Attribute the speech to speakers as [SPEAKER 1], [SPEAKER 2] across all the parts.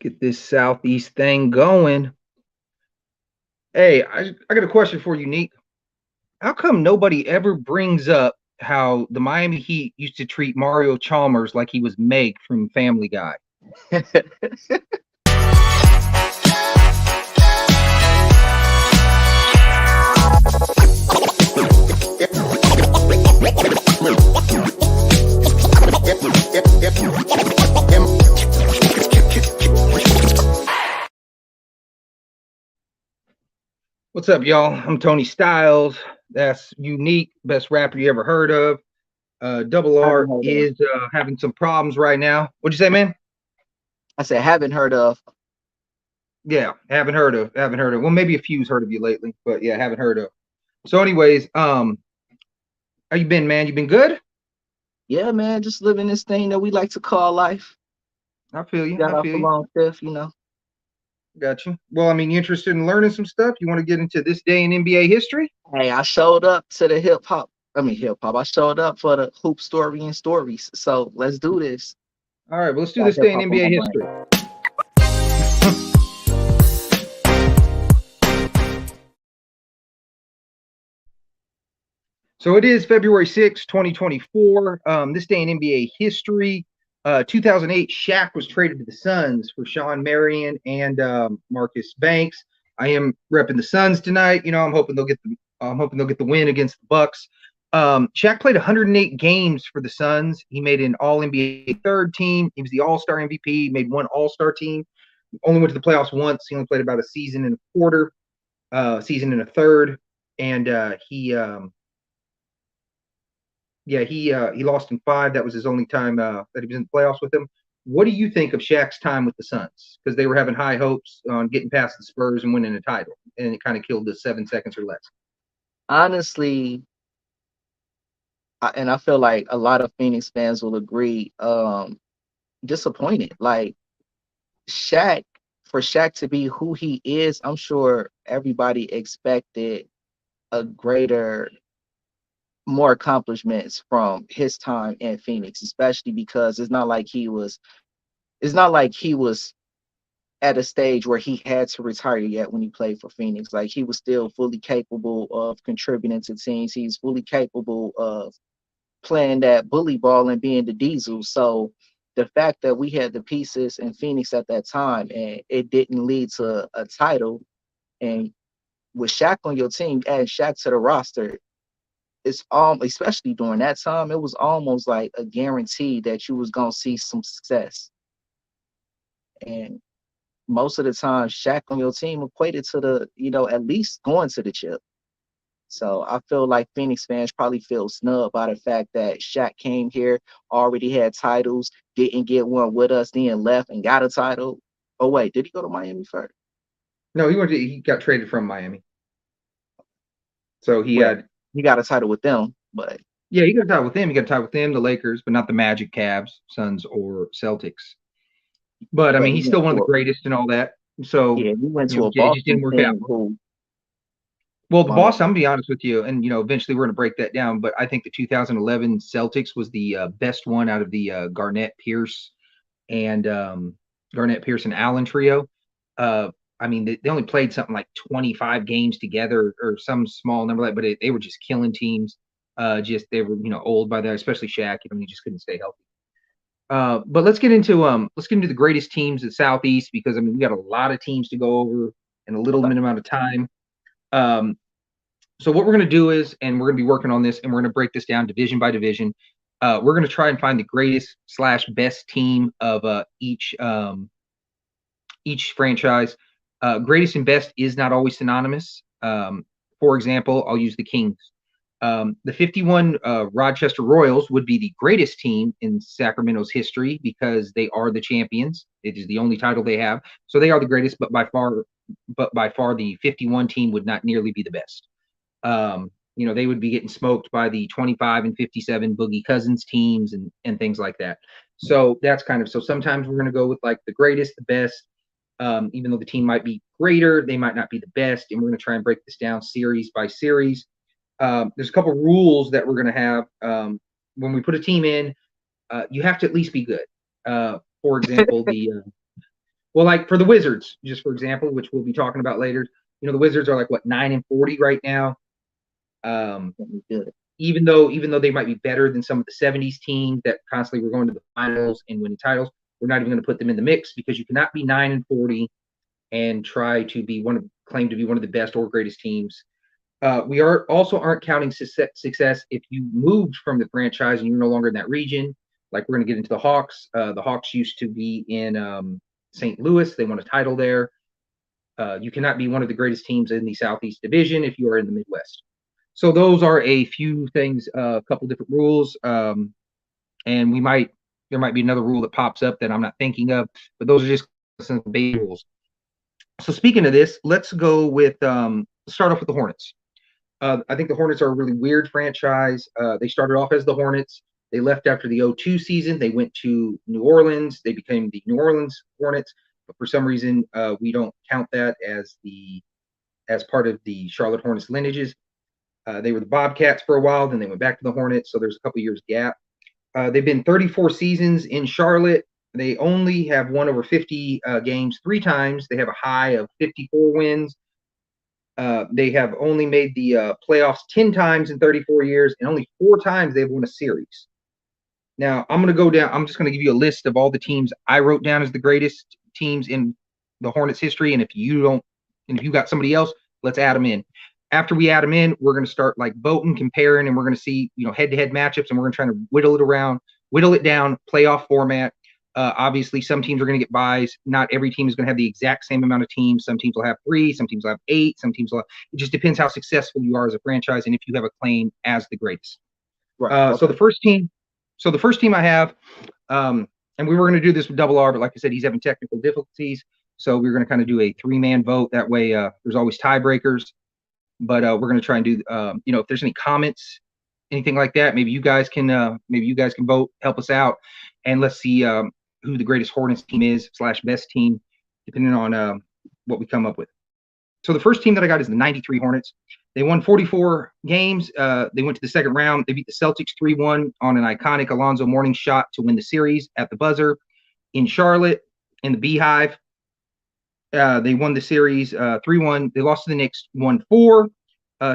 [SPEAKER 1] Get this Southeast thing going. Hey, I got a question for you, Neek. How come nobody ever brings up how the Miami Heat used to treat Mario Chalmers like he was Meg from Family Guy? What's up, y'all? I'm Tony Styles. That's Unique, best rapper you ever heard of. Double
[SPEAKER 2] Haven't
[SPEAKER 1] R
[SPEAKER 2] heard of.
[SPEAKER 1] is having some problems right now. What'd you say, man?
[SPEAKER 2] I said haven't heard of.
[SPEAKER 1] Yeah, haven't heard of. Haven't heard of. Well, maybe a few's heard of you lately, but yeah, haven't heard of. So, anyways, how you been, man? You been good?
[SPEAKER 2] Yeah, man, just living this thing that we like to call life.
[SPEAKER 1] I feel you.
[SPEAKER 2] Got
[SPEAKER 1] I
[SPEAKER 2] off
[SPEAKER 1] feel
[SPEAKER 2] a
[SPEAKER 1] you.
[SPEAKER 2] long shift.
[SPEAKER 1] Got you. Well, I mean, you interested in learning some stuff? You want to get into this day in NBA history?
[SPEAKER 2] Hey, I showed up to the hip hop. I mean hip hop. I showed up for the hoop story and stories. So let's do this.
[SPEAKER 1] All right, well, let's do
[SPEAKER 2] Got
[SPEAKER 1] this
[SPEAKER 2] hip
[SPEAKER 1] day in
[SPEAKER 2] hop on
[SPEAKER 1] NBA
[SPEAKER 2] my brain.
[SPEAKER 1] history. So it is February 6th, 2024. This day in NBA history. 2008, Shaq was traded to the Suns for Sean Marion and Marcus Banks. I am repping the Suns tonight. You know, I'm hoping they'll get the win against the Bucks. Shaq played 108 games for the Suns. He made an All NBA third team. He was the All Star MVP. Made one All Star team. Only went to the playoffs once. He only played about a season and a quarter, season and a third, and he lost in five. That was his only time that he was in the playoffs with them. What do you think of Shaq's time with the Suns? Because they were having high hopes on getting past the Spurs and winning a title, and it kind of killed the 7 seconds or less.
[SPEAKER 2] Honestly, and I feel like a lot of Phoenix fans will agree, disappointed. Like Shaq, for Shaq to be who he is, I'm sure everybody expected a greater more accomplishments from his time in Phoenix, especially because it's not like he was at a stage where he had to retire yet when he played for Phoenix. Like he was still fully capable of contributing to teams. He's fully capable of playing that bully ball and being the diesel. So the fact that we had the pieces in Phoenix at that time and it didn't lead to a title, and with Shaq on your team, adding Shaq to the roster, it's especially during that time, it was almost like a guarantee that you was gonna see some success. And most of the time, Shaq on your team equated to at least going to the chip. So I feel like Phoenix fans probably feel snubbed by the fact that Shaq came here, already had titles, didn't get one with us, then left and got a title. Oh wait, did he go to Miami first?
[SPEAKER 1] No, he got traded from Miami, so he
[SPEAKER 2] Well,
[SPEAKER 1] had
[SPEAKER 2] he got a title with them, but
[SPEAKER 1] yeah, he got tied with them. He got tied with them, the Lakers, but not the Magic, Cavs, Suns, or Celtics. But I
[SPEAKER 2] but
[SPEAKER 1] mean,
[SPEAKER 2] he
[SPEAKER 1] he's
[SPEAKER 2] went
[SPEAKER 1] still one of
[SPEAKER 2] to
[SPEAKER 1] the greatest and all that. So
[SPEAKER 2] a
[SPEAKER 1] it just
[SPEAKER 2] Boston
[SPEAKER 1] didn't work out.
[SPEAKER 2] team who
[SPEAKER 1] Well, the
[SPEAKER 2] um
[SPEAKER 1] boss, I'm gonna be honest with you, and eventually we're gonna break that down. But I think the 2011 Celtics was the best one out of the and Garnett Pierce and Allen trio. Uh, I mean, they only played something like 25 games together or some small number like, but they were just killing teams. Just they were old by that, especially Shaq. He just couldn't stay healthy. But let's get into the greatest teams in the Southeast because I mean we got a lot of teams to go over in a little
[SPEAKER 2] okay.
[SPEAKER 1] amount of time. Um, so what we're going to do is, and we're going to be working on this, and we're going to break this down division by division. We're going to try and find the greatest slash best team of each franchise. Greatest and best is not always synonymous. For example, I'll use the Kings. The 51 Rochester Royals would be the greatest team in Sacramento's history because they are the champions. It is the only title they have, so they are the greatest. But by far, the 51 team would not nearly be the best. They would be getting smoked by the 25 and 57 Boogie Cousins teams and things like that. So that's kind of so sometimes we're going to go with like the greatest, the best. Even though the team might be greater, they might not be the best. And we're going to try and break this down series by series. There's a couple rules that we're going to have when we put a team in. You have to at least be good. For example, Well, like for the Wizards, just for example, which we'll be talking about later, the Wizards are like what 9-40 right now. Um, even though they might be better than some of the '70s teams that constantly were going to the finals and winning titles, we're not even going to put them in the mix because you cannot be 9-40 and try to be claim to be one of the best or greatest teams. We aren't counting success if you moved from the franchise and you're no longer in that region. Like we're going to get into the Hawks. The Hawks used to be in St. Louis. They won a title there. You cannot be one of the greatest teams in the Southeast Division if you are in the Midwest. So those are a few things, a couple different rules, and there might be another rule that pops up that I'm not thinking of, but those are just some basic rules. So speaking of this, let's go with start off with the Hornets. I think the Hornets are a really weird franchise. They started off as the Hornets. They left after the 2002 season. They went to New Orleans. They became the New Orleans Hornets. But for some reason, we don't count that as part of the Charlotte Hornets lineages. They were the Bobcats for a while. Then they went back to the Hornets. So there's a couple years gap. They've been 34 seasons in Charlotte. They only have won over 50 games 3 times. They have a high of 54 wins. They have only made the playoffs 10 times in 34 years, and only 4 times they've won a series. Now, I'm going to go down. I'm just going to give you a list of all the teams I wrote down as the greatest teams in the Hornets history. And if you got somebody else, let's add them in. After we add them in, we're going to start like voting, comparing, and we're going to see, head-to-head matchups, and we're going to try to whittle it down, playoff format. Obviously, some teams are going to get buys. Not every team is going to have the exact same amount of teams. Some teams will have 3, some teams will have 8, some teams will have, it just depends how successful you are as a franchise and if you have a claim as the greatest. Right. Okay. So the first team I have, and we were going to do this with Double R, but like I said, he's having technical difficulties. So we're going to kind of do a 3-man vote. That way, there's always tiebreakers. But we're going to try and do, if there's any comments, anything like that, maybe you guys can vote, help us out, and let's see who the greatest Hornets team is / best team, depending on what we come up with. So the first team that I got is the '93 Hornets. They won 44 games. They went to the second round. They beat the Celtics 3-1 on an iconic Alonzo Mourning shot to win the series at the buzzer in Charlotte in the Beehive. They won the series 3-1. They lost to the Knicks 1-4.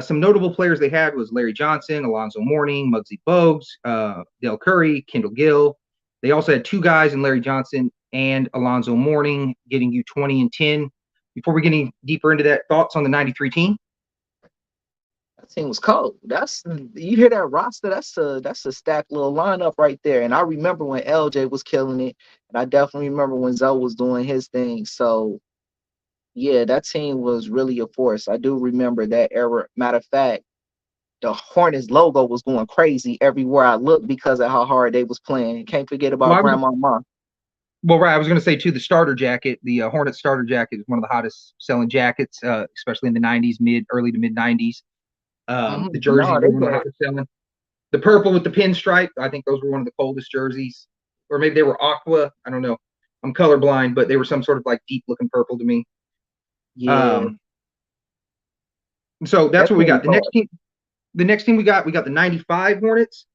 [SPEAKER 1] Some notable players they had was Larry Johnson, Alonzo Mourning, Muggsy Bogues, Del Curry, Kendall Gill. They also had 2 guys in Larry Johnson and Alonzo Mourning, getting you 20 and 10. Before we get any deeper into that, thoughts on the '93 team?
[SPEAKER 2] That team was cold. You hear that roster? That's a stacked little lineup right there. And I remember when LJ was killing it, and I definitely remember when Zoe was doing his thing. So yeah, that team was really a force. I do remember that era. Matter of fact, the Hornets logo was going crazy everywhere I looked because of how hard they was playing. Can't forget about Grandma Ma.
[SPEAKER 1] Well, right. I was going to say, too, the starter jacket, the Hornets starter jacket is one of the hottest selling jackets, especially in the 90s, early to mid 90s. The jerseys were one of the hottest selling. The purple with the pinstripe, I think those were one of the coldest jerseys. Or maybe they were aqua. I don't know. I'm colorblind, but they were some sort of like deep looking purple to me.
[SPEAKER 2] Yeah.
[SPEAKER 1] So that's what we got. The next team we got the '95 Hornets.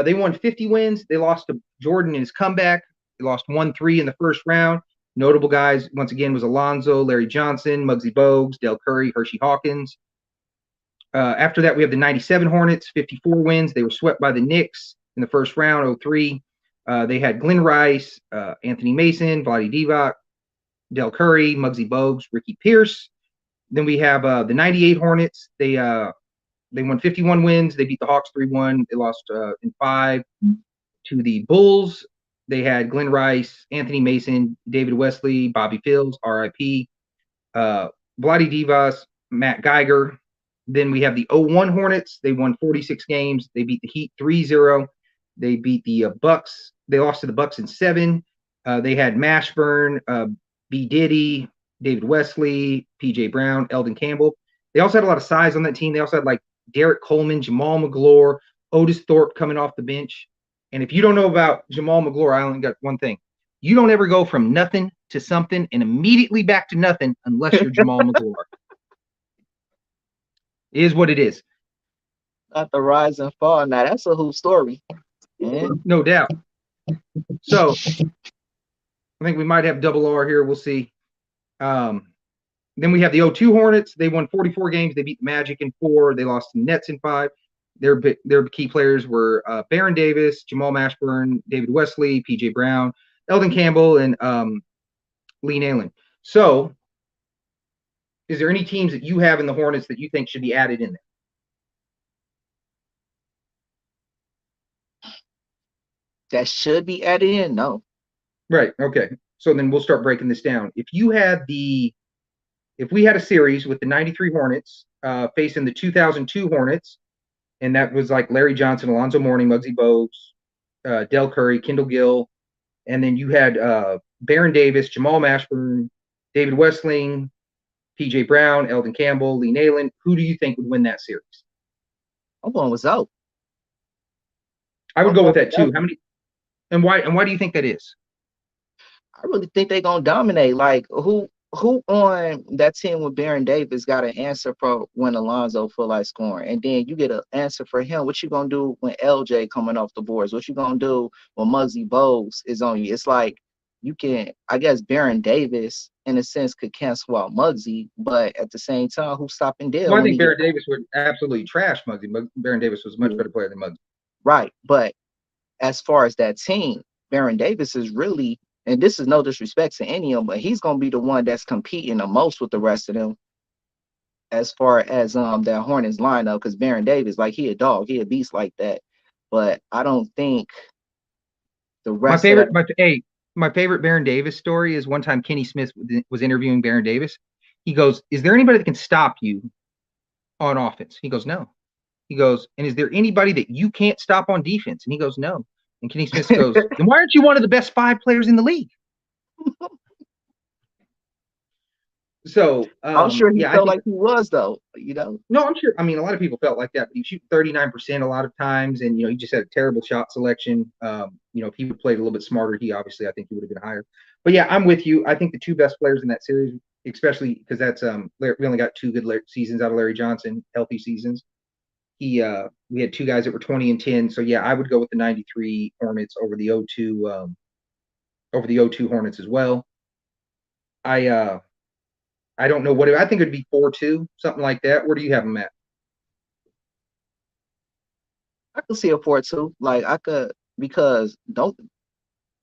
[SPEAKER 1] They won 50 wins. They lost to Jordan in his comeback. They lost 1-3 in the first round. Notable guys, once again, was Alonzo, Larry Johnson, Muggsy Bogues, Del Curry, Hershey Hawkins. After that, we have the '97 Hornets, 54 wins. They were swept by the Knicks in the first round, 0-3. They had Glenn Rice, Anthony Mason, Vlade Divac, Del Curry, Muggsy Bogues, Ricky Pierce. Then we have the '98 Hornets. They won 51 wins. They beat the Hawks 3-1. They lost in 5 to the Bulls. They had Glenn Rice, Anthony Mason, David Wesley, Bobby Fields, RIP, Vlade Divac, Matt Geiger. Then we have the '01 Hornets. They won 46 games. They beat the Heat 3-0. They beat the Bucks. They lost to the Bucks in 7. They had Mashburn, B. Diddy, David Wesley, P.J. Brown, Eldon Campbell. They also had a lot of size on that team. They also had like Derek Coleman, Jamal McGlure, Otis Thorpe coming off the bench. And if you don't know about Jamal McGlure, I only got one thing. You don't ever go from nothing to something and immediately back to nothing unless you're Jamal McGlure. It is what it is.
[SPEAKER 2] Not the rise and fall. Now, that's a hoop story. Yeah.
[SPEAKER 1] No doubt. So I think we might have double R here. We'll see. Then we have the 0-2 Hornets. They won 44 games. They beat the Magic in 4. They lost to the Nets in 5. Their key players were Baron Davis, Jamal Mashburn, David Wesley, P.J. Brown, Eldon Campbell, and Lee Nalen. So, is there any teams that you have in the Hornets that you think should be added in there?
[SPEAKER 2] That should be added in? No.
[SPEAKER 1] Right. Okay. So then we'll start breaking this down. If we had a series with the 93 Hornets facing the 2002 Hornets, and that was like Larry Johnson, Alonzo Mourning, Muggsy Bogues, Del Curry, Kendall Gill, and then you had Baron Davis, Jamal Mashburn, David Westling, P.J. Brown, Eldon Campbell, Lee Nalen. Who do you think would win that series?
[SPEAKER 2] I'm going with Zoe.
[SPEAKER 1] I would go with that too. How many? And why? And why do you think that is?
[SPEAKER 2] I really think they're gonna dominate. Like who on that team with Baron Davis got an answer for when Alonzo feel like scoring, and then you get an answer for him. What you gonna do when LJ coming off the boards? What you gonna do when Muggsy Bogues is on you? It's like you can, I guess Baron Davis in a sense could cancel out Muggsy, but at the same time, who's stopping Dale?
[SPEAKER 1] Well, I think Baron Davis would absolutely trash Muggsy. Baron Davis was a much better player than Muggsy.
[SPEAKER 2] Right, but as far as that team, Baron Davis is really, and this is no disrespect to any of them, but he's gonna be the one that's competing the most with the rest of them as far as that Hornets lineup, because Baron Davis, like he a dog, he a beast like that. But I don't think the rest of that.
[SPEAKER 1] My favorite Baron Davis story is one time Kenny Smith was interviewing Baron Davis. He goes, "Is there anybody that can stop you on offense?" He goes, "No." He goes, "And is there anybody that you can't stop on defense?" And he goes, "No." And Kenny Smith goes, "Then why aren't you one of the best 5 players in the league?" So
[SPEAKER 2] I'm sure he felt like he was, though, you know.
[SPEAKER 1] No, I'm sure. I mean, a lot of people felt like that, but he shoots 39% a lot of times, and he just had a terrible shot selection. If he would played a little bit smarter, I think he would have been higher. But yeah, I'm with you. I think the 2 best players in that series, especially because that's we only got 2 good seasons out of Larry Johnson, healthy seasons. We had 2 guys that were 20 and 10. So yeah, I would go with the 93 Hornets over the 0-2 Hornets as well. I don't know I think it'd be 4-2, something like that. Where do you have them at?
[SPEAKER 2] I could see a 4-2. Like I could, because don't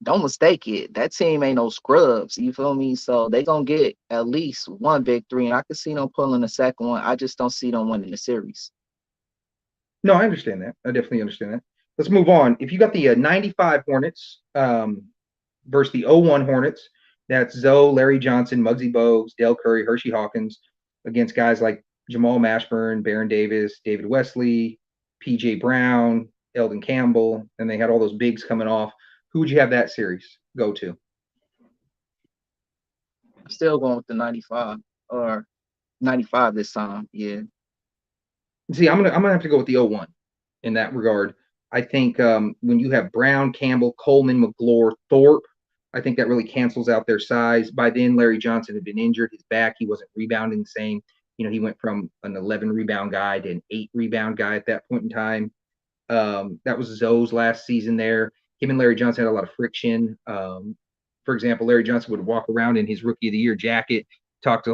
[SPEAKER 2] mistake it. That team ain't no scrubs. You feel me? So they gonna get at least 1 victory, and I could see them pulling the second one. I just don't see them winning the series.
[SPEAKER 1] No, I understand that. I definitely understand that. Let's move on. If you got the 95 Hornets versus the 0-1 Hornets, that's Zoe, Larry Johnson, Muggsy Bogues, Del Curry, Hershey Hawkins, against guys like Jamal Mashburn, Baron Davis, David Wesley, P.J. Brown, Eldon Campbell, and they had all those bigs coming off. Who would you have that series go to?
[SPEAKER 2] I'm still going with the 95 or 95 this time. Yeah.
[SPEAKER 1] See, I'm gonna have to go with the 0-1 in that regard. I think when you have Brown, Campbell, Coleman, McGlure, Thorpe, I think that really cancels out their size. By then, Larry Johnson had been injured. His back, he wasn't rebounding the same. He went from an 11 rebound guy to an 8 rebound guy at that point in time. That was Zoe's last season there. Him and Larry Johnson had a lot of friction. For example, Larry Johnson would walk around in his Rookie of the Year jacket, talk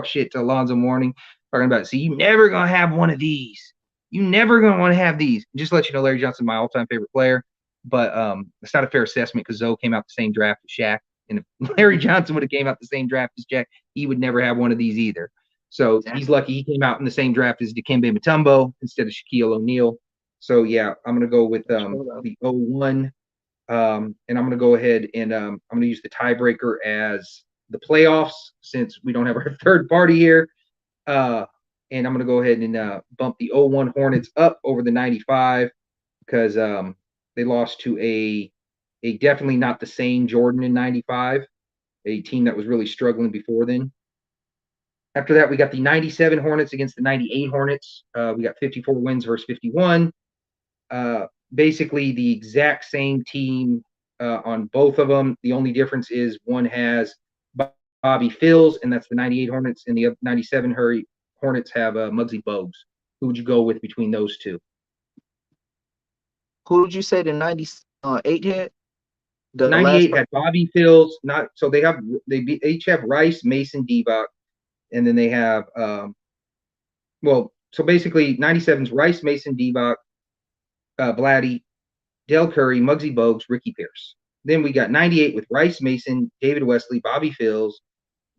[SPEAKER 1] shit to Alonzo Mourning, talking about, "See, you never gonna have one of these. You never gonna want to have these." Just to let you know, Larry Johnson, my all-time favorite player. But it's not a fair assessment because Zoe came out the same draft as Shaq. And if Larry Johnson would have came out the same draft as Shaq, he would never have one of these either. So he's lucky he came out in the same draft as Dikembe Mutombo instead of Shaquille O'Neal. So yeah, I'm gonna go with the 0-1. And I'm gonna go ahead and I'm gonna use the tiebreaker as the playoffs since we don't have our third party here. And I'm gonna go ahead and bump the 0-1 Hornets up over the 95 because they lost to a definitely not the same Jordan in 95, a team that was really struggling before then. After that, we got the 97 Hornets against the 98 Hornets. We got 54 wins versus 51. Basically, the exact same team on both of them. The only difference is one has Bobby Phills, and that's the 98 Hornets, and the 97 Hornets have Muggsy Bogues. Who would you go with between those two?
[SPEAKER 2] Who did you say the 98 had? The last
[SPEAKER 1] 98 had Bobby Fields. Not so they each have Rice, Mason, Divac, and then they have so basically 97's Rice, Mason, Divac, Vladdy, Del Curry, Muggsy Bogues, Ricky Pierce. Then we got 98 with Rice, Mason, David Wesley, Bobby Fields,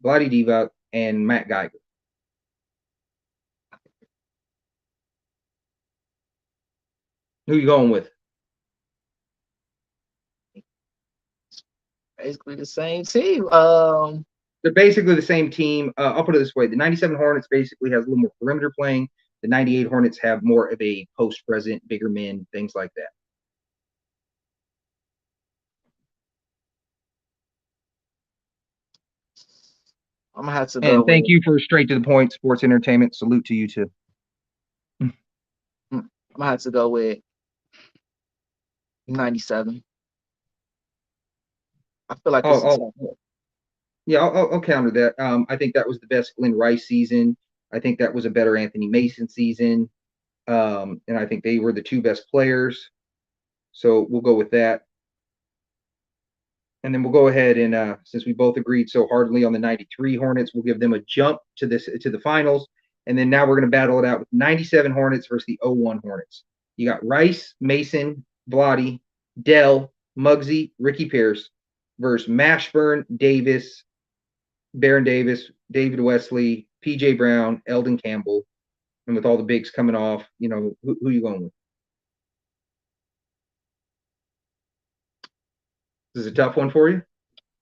[SPEAKER 1] Vladdy Divac, and Matt Geiger. Who you going with?
[SPEAKER 2] basically the same team.
[SPEAKER 1] They're basically the same team. I'll put it this way: the '97 Hornets basically has a little more perimeter playing. The '98 Hornets have more of a post-present, bigger men, things like that.
[SPEAKER 2] I'm gonna have to go
[SPEAKER 1] And thank
[SPEAKER 2] with.
[SPEAKER 1] you for straight to the point sports entertainment. Salute to you too.
[SPEAKER 2] I'm gonna have to go with 97. I feel like it's a tough one.
[SPEAKER 1] Yeah, I'll counter that. I think that was the best Glenn Rice season. I think that was a better Anthony Mason season. And I think they were the two best players. So we'll go with that. And then we'll go ahead and since we both agreed so hardly on the 93 Hornets, we'll give them a jump to the finals. And then now we're going to battle it out with 97 Hornets versus the 01 Hornets. You got Rice, Mason, Vladdy, Dell, Muggsy, Ricky Pierce versus Mashburn, Davis, Baron Davis, David Wesley, PJ Brown, Eldon Campbell. And with all the bigs coming off, who you going with? This is a tough one for you.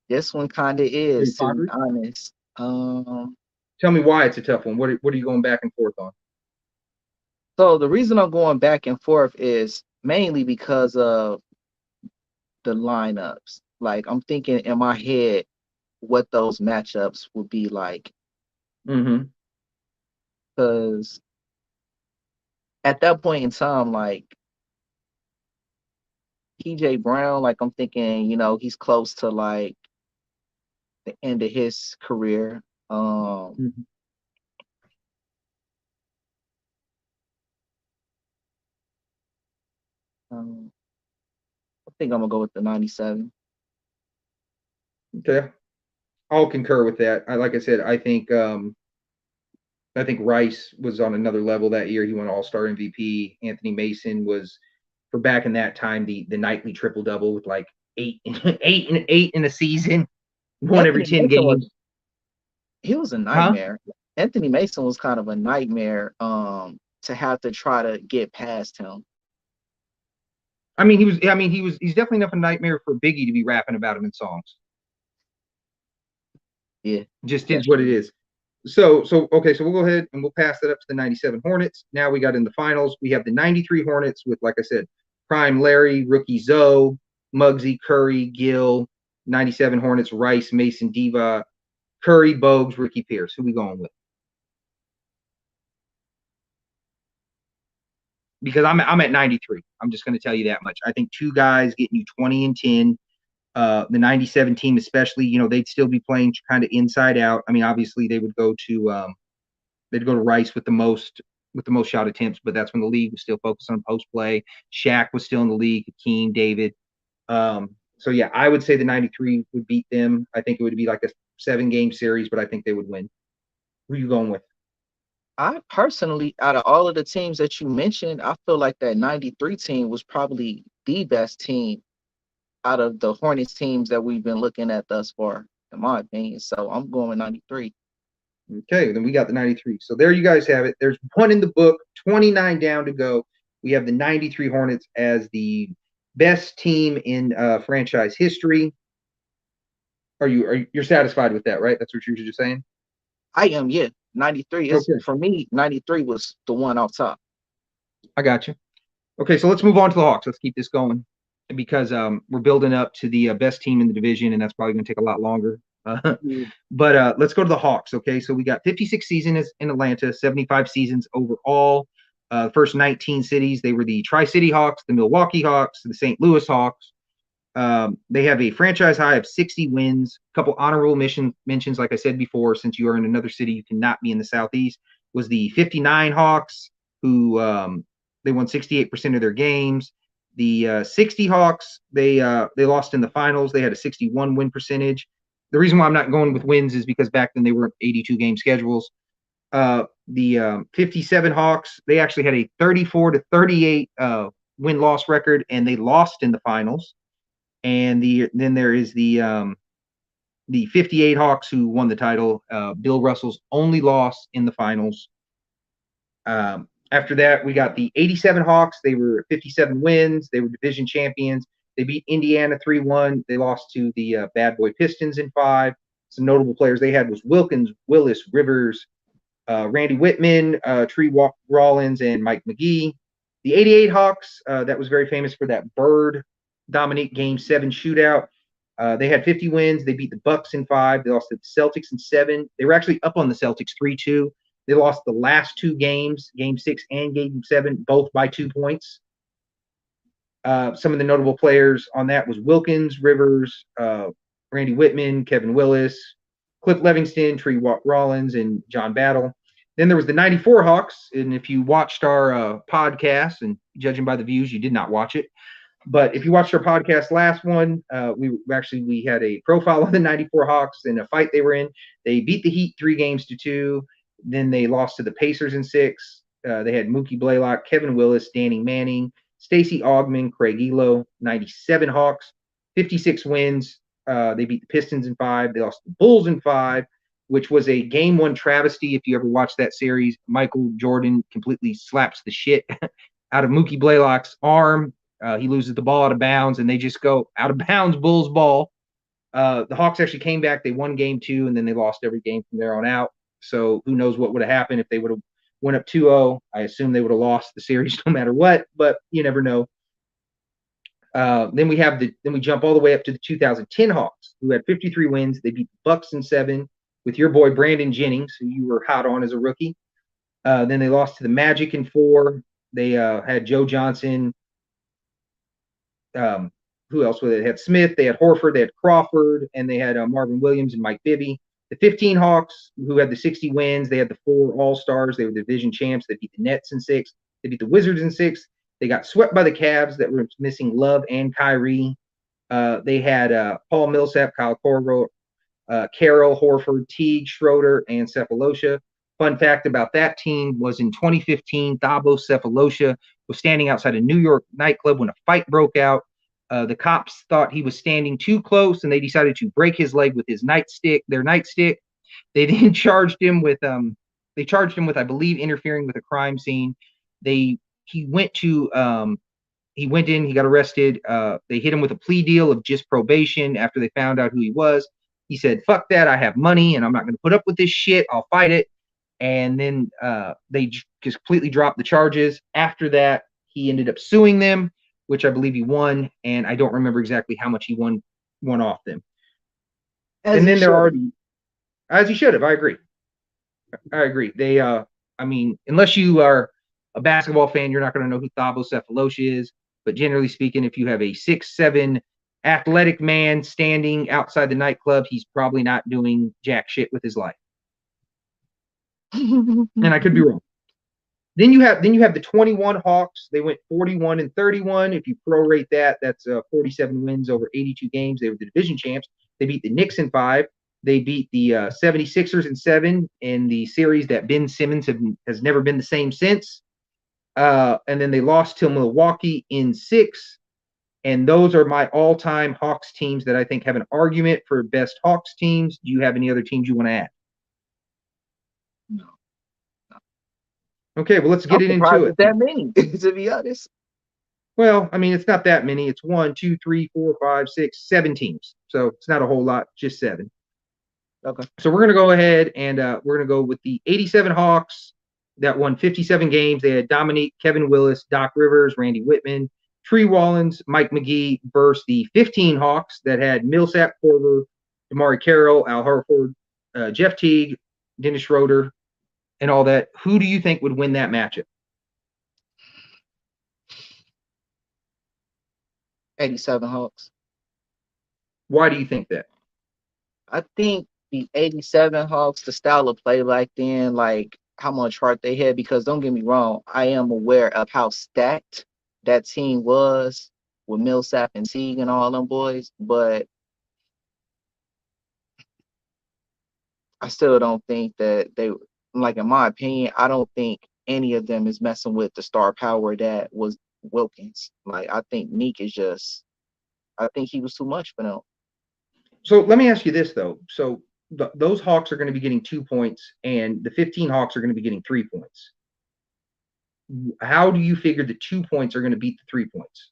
[SPEAKER 2] This one kind of is, to be honest.
[SPEAKER 1] Tell me why it's a tough one. What are you going back and forth on?
[SPEAKER 2] So the reason I'm going back and forth is mainly because of the lineups. Like I'm thinking in my head what those matchups would be like.
[SPEAKER 1] Mm-hmm.
[SPEAKER 2] Because at that point in time, like PJ Brown, like I'm thinking, he's close to like the end of his career.
[SPEAKER 1] Mm-hmm.
[SPEAKER 2] I think I'm gonna go with the 97.
[SPEAKER 1] Okay, I'll concur with that. Like I said, I think Rice was on another level that year. He won All-Star MVP. Anthony Mason was, for back in that time, the nightly triple double with like eight in a season, one every 10 games.
[SPEAKER 2] He was a nightmare. Huh? Anthony Mason was kind of a nightmare to have to try to get past him.
[SPEAKER 1] He's definitely enough a nightmare for Biggie to be rapping about him in songs.
[SPEAKER 2] Yeah.
[SPEAKER 1] Just is what it is. So okay, so we'll go ahead and we'll pass that up to the 97 Hornets. Now we got in the finals. We have the 93 Hornets with, like I said, prime Larry, rookie Zoe, Muggsy, Curry, Gill, 97 Hornets, Rice, Mason, Diva, Curry, Bogues, Ricky Pierce. Who we going with? Because I'm at 93. I'm just going to tell you that much. I think two guys getting you 20 and 10. The 97 team, especially, they'd still be playing kind of inside out. Obviously they would go to Rice with the most shot attempts, but that's when the league was still focused on post play. Shaq was still in the league, Hakeem, David. So yeah, I would say the 93 would beat them. I think it would be like a 7-game series, but I think they would win. Who are you going with?
[SPEAKER 2] I personally, out of all of the teams that you mentioned, I feel like that 93 team was probably the best team out of the Hornets teams that we've been looking at thus far, in my opinion. So I'm going with 93.
[SPEAKER 1] Okay, then we got the 93. So there you guys have it. There's one in the book, 29 down to go. We have the 93 Hornets as the best team in franchise history. You're satisfied with that, right? That's what you were just saying?
[SPEAKER 2] I am, yeah. 93 is, okay. For me, 93 was the one off top.
[SPEAKER 1] I got you. Okay, so let's move on to the Hawks. Let's keep this going because we're building up to the best team in the division, and that's probably going to take a lot longer. But let's go to the Hawks. Okay, so we got 56 seasons in Atlanta, 75 seasons overall. First 19 cities, they were the Tri-City Hawks, the Milwaukee Hawks, the St. Louis Hawks. They have a franchise high of 60 wins. A couple honorable mentions, like I said before, since you are in another city, you cannot be in the Southeast, was the 59 Hawks, who they won 68% of their games. The 60 Hawks, they lost in the finals. They had a 61 win percentage. The reason why I'm not going with wins is because back then they were 82 game schedules. The 57 Hawks, they actually had a 34-38 win-loss record, and they lost in the finals. And then there is the 58 Hawks who won the title. Bill Russell's only loss in the finals. After that, we got the 87 Hawks. They were 57 wins. They were division champions. They beat Indiana 3-1. They lost to the Bad Boy Pistons in 5. Some notable players they had was Wilkins, Willis, Rivers, Randy Whitman, Tree Rollins, and Mike McGee. The 88 Hawks, that was very famous for that Bird Dominique Game 7 shootout. They had 50 wins. They beat the Bucks in 5. They lost to the Celtics in 7. They were actually up on the Celtics 3-2. They lost the last 2 games, Game 6 and Game 7, both by 2 points. Some of the notable players on that was Wilkins, Rivers, Randy Whitman, Kevin Willis, Cliff Livingston, Tree Rollins, and John Battle. Then there was the 94 Hawks, and if you watched our podcast, and judging by the views, you did not watch it, but if you watched our podcast last one, we had a profile of the 94 Hawks in a fight they were in. They beat the Heat 3-2. Then they lost to the Pacers in 6. They had Mookie Blaylock, Kevin Willis, Danny Manning, Stacey Augmon, Craig Elo. 97 Hawks, 56 wins. They beat the Pistons in 5. They lost the Bulls in 5, which was a Game 1 travesty. If you ever watched that series, Michael Jordan completely slaps the shit out of Mookie Blaylock's arm. He loses the ball out of bounds, and they just go out of bounds, Bulls ball. The Hawks actually came back. They won Game 2, and then they lost every game from there on out. So who knows what would have happened if they would have went up 2-0. I assume they would have lost the series no matter what, but you never know. Then we jump all the way up to the 2010 Hawks, who had 53 wins. They beat the Bucks in 7 with your boy Brandon Jennings, who you were hot on as a rookie. Then they lost to the Magic in 4. They had Joe Johnson. Who else? They had Smith. They had Horford. They had Crawford, and they had Marvin Williams and Mike Bibby. The 15 Hawks, who had the 60 wins, they had the 4 All-Stars. They were division champs. They beat the Nets in 6. They beat the Wizards in 6. They got swept by the Cavs that were missing Love and Kyrie. They had Paul Millsap, Kyle Korver, Carroll, Horford, Teague, Schroeder, and Cephalosha. Fun fact about that team was in 2015, Thabo Cephalosha was standing outside a New York nightclub when a fight broke out. The cops thought he was standing too close, and they decided to break his leg with his nightstick. They then charged him with, I believe, interfering with a crime scene. He went in, he got arrested. They hit him with a plea deal of just probation after they found out who he was. He said, "Fuck that, I have money, and I'm not going to put up with this shit. I'll fight it." And then they just completely dropped the charges. After that, he ended up suing them, which I believe he won, and I don't remember exactly how much he won off them. As he should have. I agree. They, unless you are a basketball fan, you're not going to know who Thabo Cephalosha is. But generally speaking, if you have a 6'7" athletic man standing outside the nightclub, he's probably not doing jack shit with his life. And I could be wrong. Then you have the 21 Hawks. They went 41-31. If you prorate that, that's 47 wins over 82 games. They were the division champs. They beat the Knicks in 5. They beat the 76ers in 7 in the series that Ben Simmons has never been the same since. And then they lost to Milwaukee in 6. And those are my all-time Hawks teams that I think have an argument for best Hawks teams. Do you have any other teams you want to add?
[SPEAKER 2] No.
[SPEAKER 1] Okay, well, let's get into it.
[SPEAKER 2] That many, to be honest.
[SPEAKER 1] Well, it's not that many. It's 1, 2, 3, 4, 5, 6, 7 teams. So it's not a whole lot, just 7.
[SPEAKER 2] Okay.
[SPEAKER 1] So we're going to go ahead and we're going to go with the 87 Hawks that won 57 games. They had Dominique, Kevin Willis, Doc Rivers, Randy Whitman, Tree Rollins, Mike McGee versus the 15 Hawks that had Millsap, Korver, Damari Carroll, Al Horford, Jeff Teague, Dennis Schroeder, and all that. Who do you think would win that matchup?
[SPEAKER 2] 87 Hawks.
[SPEAKER 1] Why do you think that?
[SPEAKER 2] I think the 87 Hawks, the style of play back then, like how much heart they had, because don't get me wrong, I am aware of how stacked that team was with Millsap and Teague and all them boys, but I still don't think that they, like, in my opinion, I don't think any of them is messing with the star power that was Wilkins. Like, I think Neek is just, I think he was too much for them.
[SPEAKER 1] So let me ask you this though. So those Hawks are going to be getting 2 points, and the 15 Hawks are going to be getting 3 points. How do you figure the 2 points are going to beat the 3 points?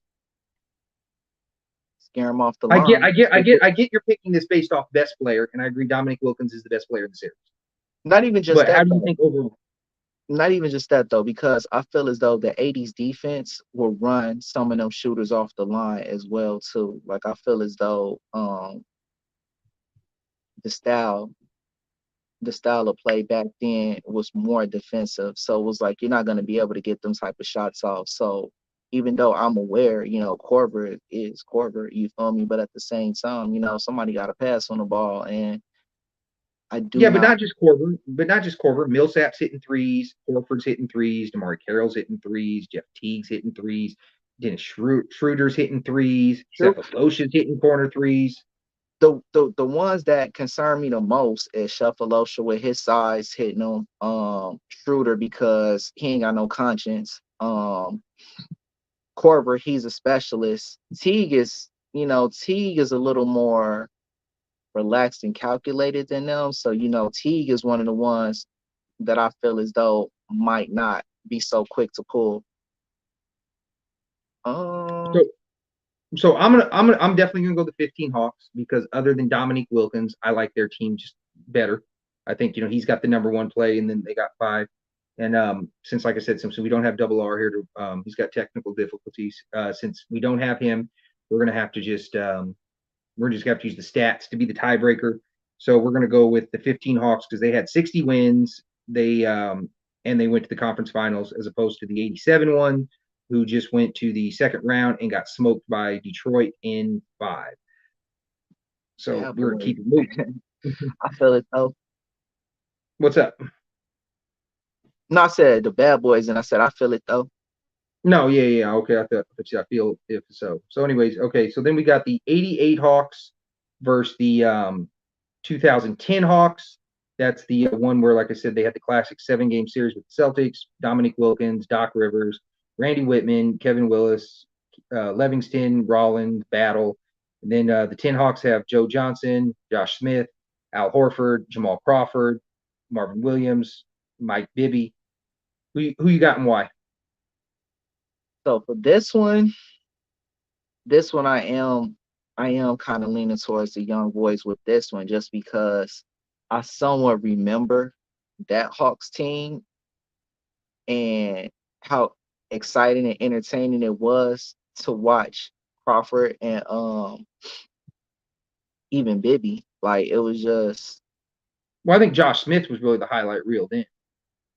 [SPEAKER 2] Scare them off the
[SPEAKER 1] I get,
[SPEAKER 2] line.
[SPEAKER 1] I get, I get, I get. You're picking this based off best player, and I agree. Dominique Wilkins is the best player in the series.
[SPEAKER 2] Not even just
[SPEAKER 1] But how
[SPEAKER 2] that
[SPEAKER 1] do you
[SPEAKER 2] though.
[SPEAKER 1] think overall?
[SPEAKER 2] Not even just that though, because I feel as though the '80s defense will run some of them shooters off the line as well too. Like, I feel as though the style the style of play back then was more defensive. So it was like you're not going to be able to get them type of shots off. So even though I'm aware, Korver is Korver, you feel me? But at the same time, somebody got to pass on the ball, and I do
[SPEAKER 1] Yeah, but
[SPEAKER 2] not.
[SPEAKER 1] not just Corver. But not just Corver. Millsap's hitting threes. Horford's hitting threes. DeMar Carroll's hitting threes. Jeff Teague's hitting threes. Dennis Schroeder's hitting threes.
[SPEAKER 2] True.
[SPEAKER 1] Cephalosha's hitting corner threes.
[SPEAKER 2] The ones that concern me the most is Shuffleosha with his size hitting him. Schroeder because he ain't got no conscience. Korver, he's a specialist. Teague is a little more relaxed and calculated than them. So, Teague is one of the ones that I feel as though might not be so quick to pull.
[SPEAKER 1] So So I'm definitely gonna go the 15 Hawks because other than Dominique Wilkins, I like their team just better. I think he's got the number one play, and then they got five. And since, like I said, since we don't have Double R here, he's got technical difficulties. Since we don't have him, we're gonna have to just we're just gonna have to use the stats to be the tiebreaker. So we're gonna go with the 15 Hawks because they had 60 wins. And they went to the conference finals as opposed to the 87 one, who just went to the second round and got smoked by Detroit in 5. So
[SPEAKER 2] yeah,
[SPEAKER 1] we're gonna
[SPEAKER 2] boy.
[SPEAKER 1] keep it moving.
[SPEAKER 2] I feel it though.
[SPEAKER 1] What's up?
[SPEAKER 2] No, I said the bad boys, and I said I feel it though.
[SPEAKER 1] No, yeah. Okay, I feel if so. So, anyways, okay. So then we got the 88 Hawks versus the 2010 Hawks. That's the one where, like I said, they had the classic 7-game series with the Celtics. Dominique Wilkins, Doc Rivers, Randy Whitman, Kevin Willis, Livingston, Rollins, Battle. And then the 10 Hawks have Joe Johnson, Josh Smith, Al Horford, Jamal Crawford, Marvin Williams, Mike Bibby. Who you got and why?
[SPEAKER 2] So for this one I am kind of leaning towards the young boys with this one, just because I somewhat remember that Hawks team and how exciting and entertaining it was to watch Crawford and even Bibby. Like, it was just,
[SPEAKER 1] Well, I think Josh Smith was really the highlight reel then.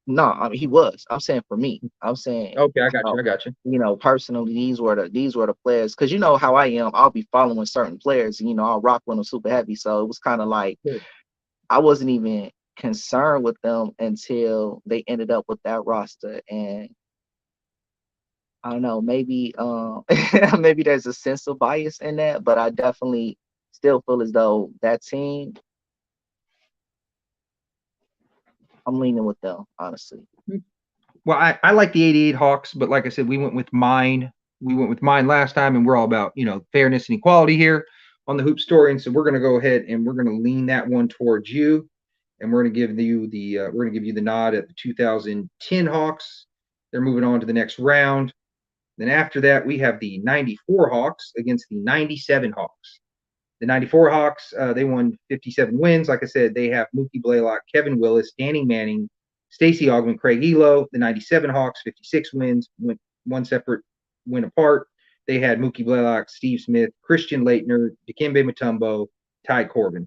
[SPEAKER 2] no, I mean, he was. I'm saying for me. I'm saying,
[SPEAKER 1] Okay, I got you. I got you.
[SPEAKER 2] personally, these were the players, because you know how I am. I'll be following certain players, and I'll rock with them super heavy. So it was kind of like
[SPEAKER 1] Good.
[SPEAKER 2] I wasn't even concerned with them until they ended up with that roster. And I don't know, maybe maybe there's a sense of bias in that, but I definitely still feel as though that team, I'm leaning with them, honestly.
[SPEAKER 1] Well, I like the 88 Hawks, but like I said, we went with mine. We went with mine last time, and we're all about, fairness and equality here on the Hoop Story. And so we're going to go ahead and we're going to lean that one towards you. And we're going to give you the nod at the 2010 Hawks. They're moving on to the next round. Then after that, we have the 94 Hawks against the 97 Hawks. The 94 Hawks, they won 57 wins. Like I said, they have Mookie Blaylock, Kevin Willis, Danny Manning, Stacey Augmon, Craig Elo. The 97 Hawks, 56 wins, went one separate win apart. They had Mookie Blaylock, Steve Smith, Christian Laettner, Dikembe Mutombo, Ty Corbin.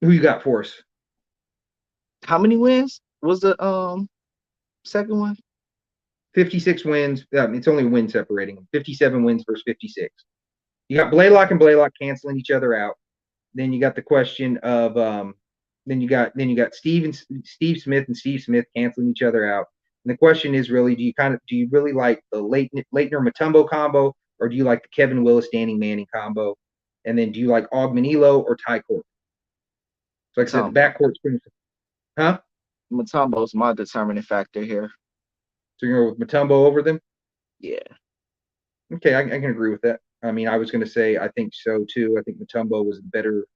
[SPEAKER 1] Who you got for us?
[SPEAKER 2] How many wins was the second one?
[SPEAKER 1] 56 wins. It's only a win separating them. 57 wins versus 56. You got Blaylock and Blaylock canceling each other out. Then you got the question of then you got Steve Smith and Steve Smith canceling each other out. And the question is really, do you really like the Leitner Mutombo combo, or do you like the Kevin Willis Danny Manning combo? And then do you like Og Manilo or Ty Court? So like I said, the
[SPEAKER 2] Mutombo.
[SPEAKER 1] backcourt's pretty, huh?
[SPEAKER 2] Mutombo's my determining factor here.
[SPEAKER 1] So you're going with Mutombo over them?
[SPEAKER 2] Yeah.
[SPEAKER 1] Okay, I can agree with that. I mean, I was going to say I think so too. I think Mutombo was better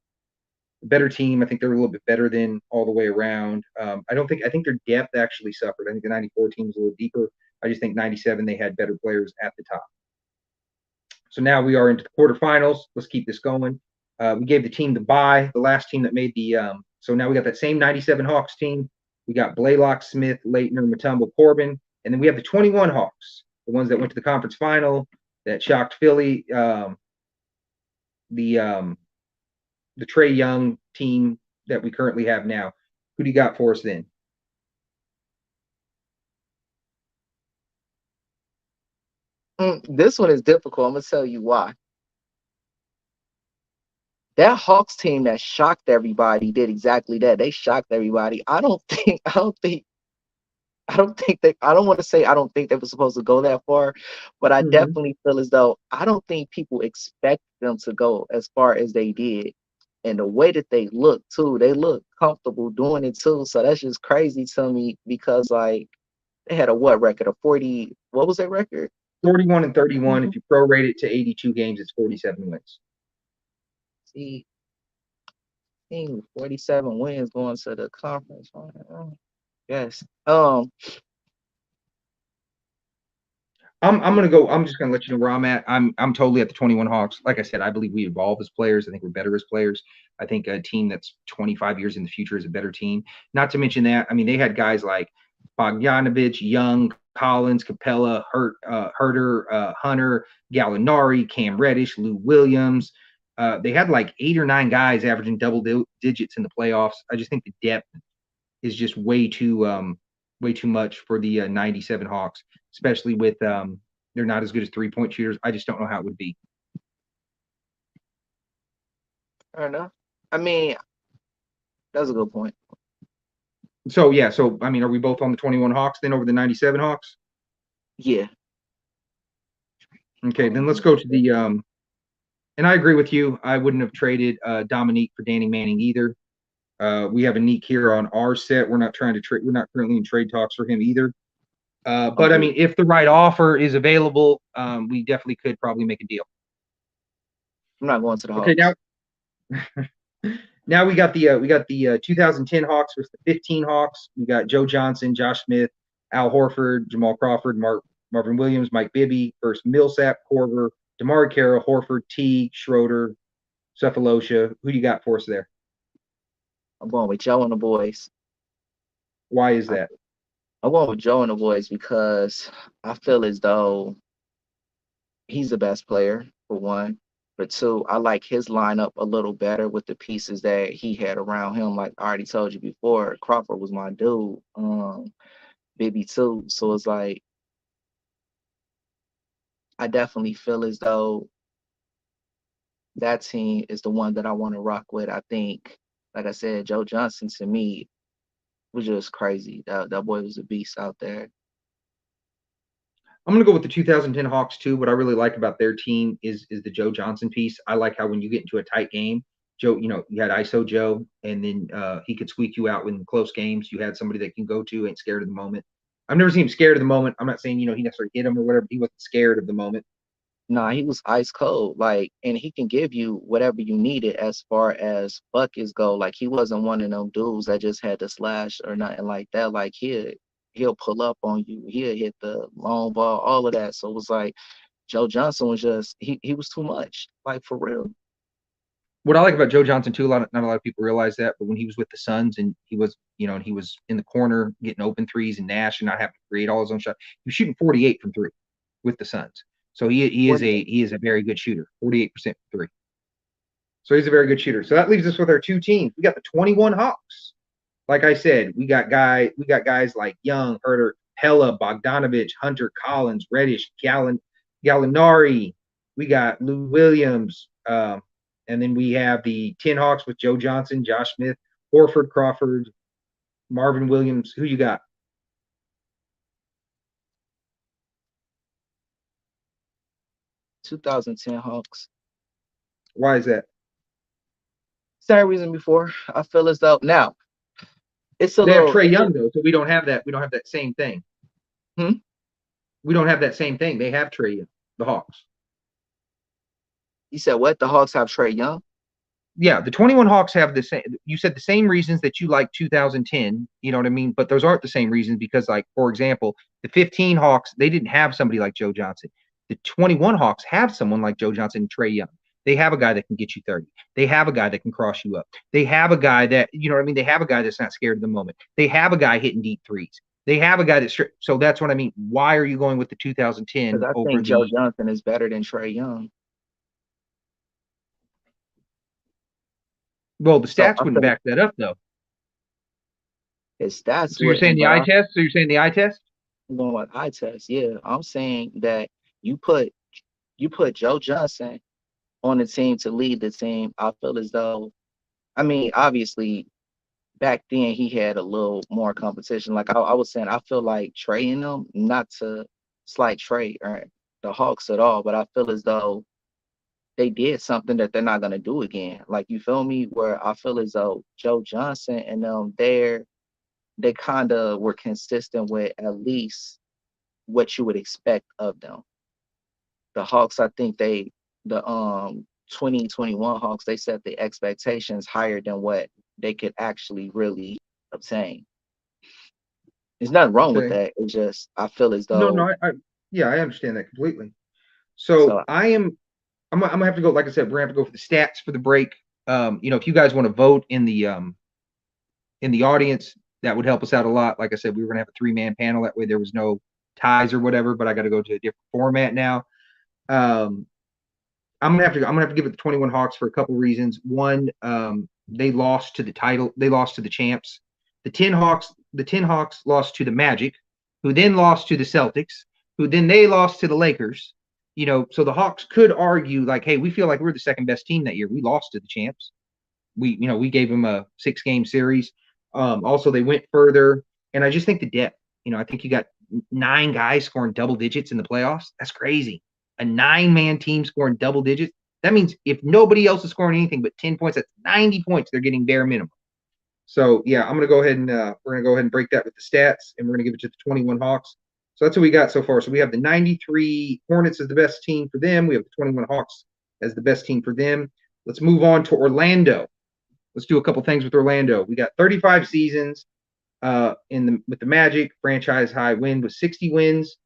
[SPEAKER 1] team. I think they're a little bit better than all the way around. I think their depth actually suffered. I think the 94 team was a little deeper. I just think 97, they had better players at the top. So now we are into the quarterfinals. Let's keep this going. We gave the team the bye, the last team that made the, so now we got that same 97 Hawks team. We got Blaylock, Smith, Leitner, Mutombo, Corbin. And then we have the 21 Hawks, the ones that went to the conference final, that shocked Philly. The Trae Young team that we currently have now. Who do you got for us then?
[SPEAKER 2] This one is difficult. I'm gonna tell you why. That Hawks team that shocked everybody did exactly that. They shocked everybody. I don't want to say I don't think they were supposed to go that far, but I definitely feel as though I don't think people expect them to go as far as they did. And the way that they look too, they look comfortable doing it too. So that's just crazy to me because like they had a what record of 40, what was their record?
[SPEAKER 1] 41 and 31. If you prorate it to 82 games, it's 47 wins.
[SPEAKER 2] See, 47 wins going to the conference. Yes.
[SPEAKER 1] I'm gonna go. I'm just gonna let you know where I'm at. I'm totally at the 21 Hawks. Like I said, I believe we evolve as players. I think we're better as players. I think a team that's 25 years in the future is a better team. Not to mention that, I mean, they had guys like Bogdanovich, Young, Collins, Capella, Herter, Hunter, Gallinari, Cam Reddish, Lou Williams. They had like 8 or 9 guys averaging double digits in the playoffs. I just think the depth is just way too much for the 97 Hawks, especially with they're not as good as 3-point shooters. I just don't know how it would be.
[SPEAKER 2] Fair enough. I mean, that's a good point.
[SPEAKER 1] So yeah, so I mean, are we both on the 21 Hawks then over the 97 Hawks?
[SPEAKER 2] Yeah.
[SPEAKER 1] Okay, then let's go to the and I agree with you. I wouldn't have traded Dominique for Danny Manning either. We have a Neek here on our set. We're not trying to trade. We're not currently in trade talks for him either. But I mean, if the right offer is available, we definitely could probably make a deal.
[SPEAKER 2] I'm not going to the Hawks.
[SPEAKER 1] Okay, now we got the 2010 Hawks versus the 15 Hawks. We got Joe Johnson, Josh Smith, Al Horford, Jamal Crawford, Marvin Williams, Mike Bibby versus Millsap, Korver, DeMar Carroll, Horford, Teague, Schroeder, Cephalosha. Who do you got for us there?
[SPEAKER 2] I'm going with Joe and the boys.
[SPEAKER 1] Why is that?
[SPEAKER 2] I'm going with Joe and the boys because I feel as though he's the best player, for one. For two, I like his lineup a little better with the pieces that he had around him. Like I already told you before, Crawford was my dude. Bibby too. So it's like I definitely feel as though that team is the one that I want to rock with. I think, like I said, Joe Johnson to me was just crazy. That boy was a beast out there.
[SPEAKER 1] I'm going to go with the 2010 Hawks too. What I really like about their team is the Joe Johnson piece. I like how when you get into a tight game, Joe, you had ISO Joe, and then he could squeak you out in close games. You had somebody that can go to, ain't scared of the moment. I've never seen him scared of the moment. I'm not saying, he necessarily hit him or whatever. He wasn't scared of the moment.
[SPEAKER 2] Nah, he was ice cold. Like, and he can give you whatever you needed as far as buckets go. Like, he wasn't one of them dudes that just had to slash or nothing like that. Like, he'll pull up on you. He'll hit the long ball, all of that. So it was like Joe Johnson was just he was too much. Like, for real.
[SPEAKER 1] What I like about Joe Johnson too, not a lot of people realize that, but when he was with the Suns and he was, and he was in the corner getting open threes and Nash and not having to create all his own shots, he was shooting 48 from 3 with the Suns. So he is a very good shooter, 48% from 3. So he's a very good shooter. So that leaves us with our 2 teams. We got the 21 Hawks. Like I said, we got guys like Young, Herter, Hella, Bogdanovich, Hunter, Collins, Reddish, Gallinari. We got Lou Williams. And then we have the 10 Hawks with Joe Johnson, Josh Smith, Horford, Crawford, Marvin Williams. Who you got?
[SPEAKER 2] 2010 Hawks.
[SPEAKER 1] Why is that?
[SPEAKER 2] Same reason before. I feel as though now it's a
[SPEAKER 1] They have
[SPEAKER 2] little.
[SPEAKER 1] Trae Young though, so we don't have that. We don't have that same thing.
[SPEAKER 2] Hmm?
[SPEAKER 1] We don't have that same thing. They have Trae Young, the Hawks.
[SPEAKER 2] You said what? The Hawks have Trae Young.
[SPEAKER 1] Yeah, the 21 Hawks have the same. You said the same reasons that you like 2010. You know what I mean? But those aren't the same reasons because, like, for example, the 15 Hawks, they didn't have somebody like Joe Johnson. The 21 Hawks have someone like Joe Johnson and Trae Young. They have a guy that can get you 30. They have a guy that can cross you up. They have a guy that, you know what I mean? They have a guy that's not scared of the moment. They have a guy hitting deep threes. They have a guy that's so that's what I mean. Why are you going with the 2010
[SPEAKER 2] Because I
[SPEAKER 1] over
[SPEAKER 2] think Joe
[SPEAKER 1] the
[SPEAKER 2] Johnson is better than Trae Young.
[SPEAKER 1] well, the
[SPEAKER 2] So
[SPEAKER 1] stats
[SPEAKER 2] I
[SPEAKER 1] wouldn't
[SPEAKER 2] feel
[SPEAKER 1] back that up though.
[SPEAKER 2] his stats
[SPEAKER 1] So you're saying
[SPEAKER 2] wouldn't,
[SPEAKER 1] the
[SPEAKER 2] but
[SPEAKER 1] eye test? So you're saying the eye test?
[SPEAKER 2] I'm going with eye test. Yeah, I'm saying that you put Joe Johnson on the team to lead the team. I feel as though, I mean, obviously back then he had a little more competition. Like I was saying, I feel like Trae and them, not to slight Trae or the Hawks at all, but I feel as though they did something that they're not gonna do again. Like you feel me? Where I feel as though Joe Johnson and them they kind of were consistent with at least what you would expect of them. The Hawks, I think the 2021 Hawks, they set the expectations higher than what they could actually really obtain. There's nothing wrong with
[SPEAKER 1] Okay.
[SPEAKER 2] that. It's just I feel as
[SPEAKER 1] No,
[SPEAKER 2] though
[SPEAKER 1] no, yeah, I understand that completely. So
[SPEAKER 2] so
[SPEAKER 1] I'm gonna have to go. Like I said, we're gonna have to go for the stats for the break. If you guys want to vote in the audience, that would help us out a lot. Like I said, we were gonna have a 3-man panel. That way, there was no ties or whatever. But I got to go to a different format now. Um, I'm gonna have to give it the 21 Hawks for a couple reasons. One, they lost to the title. They lost to the champs. The 10 Hawks lost to the Magic, who then lost to the Celtics, who then they lost to the Lakers. So the Hawks could argue like, hey, we feel like we're the second best team that year. We lost to the champs. We gave them a 6-game series. Also, they went further, and I just think the depth. I think you got 9 guys scoring double digits in the playoffs. That's crazy. A 9-man team scoring double digits. That means if nobody else is scoring anything but 10 points, that's 90 points they're getting bare minimum. So yeah, I'm gonna go ahead and we're gonna go ahead and break that with the stats, and we're gonna give it to the 21 Hawks. So that's what we got so far. So we have the 93 Hornets as the best team for them. We have the 21 Hawks as the best team for them. Let's move on to Orlando. Let's do a couple things with Orlando. We got 35 seasons with the Magic. Franchise high win with 60 wins.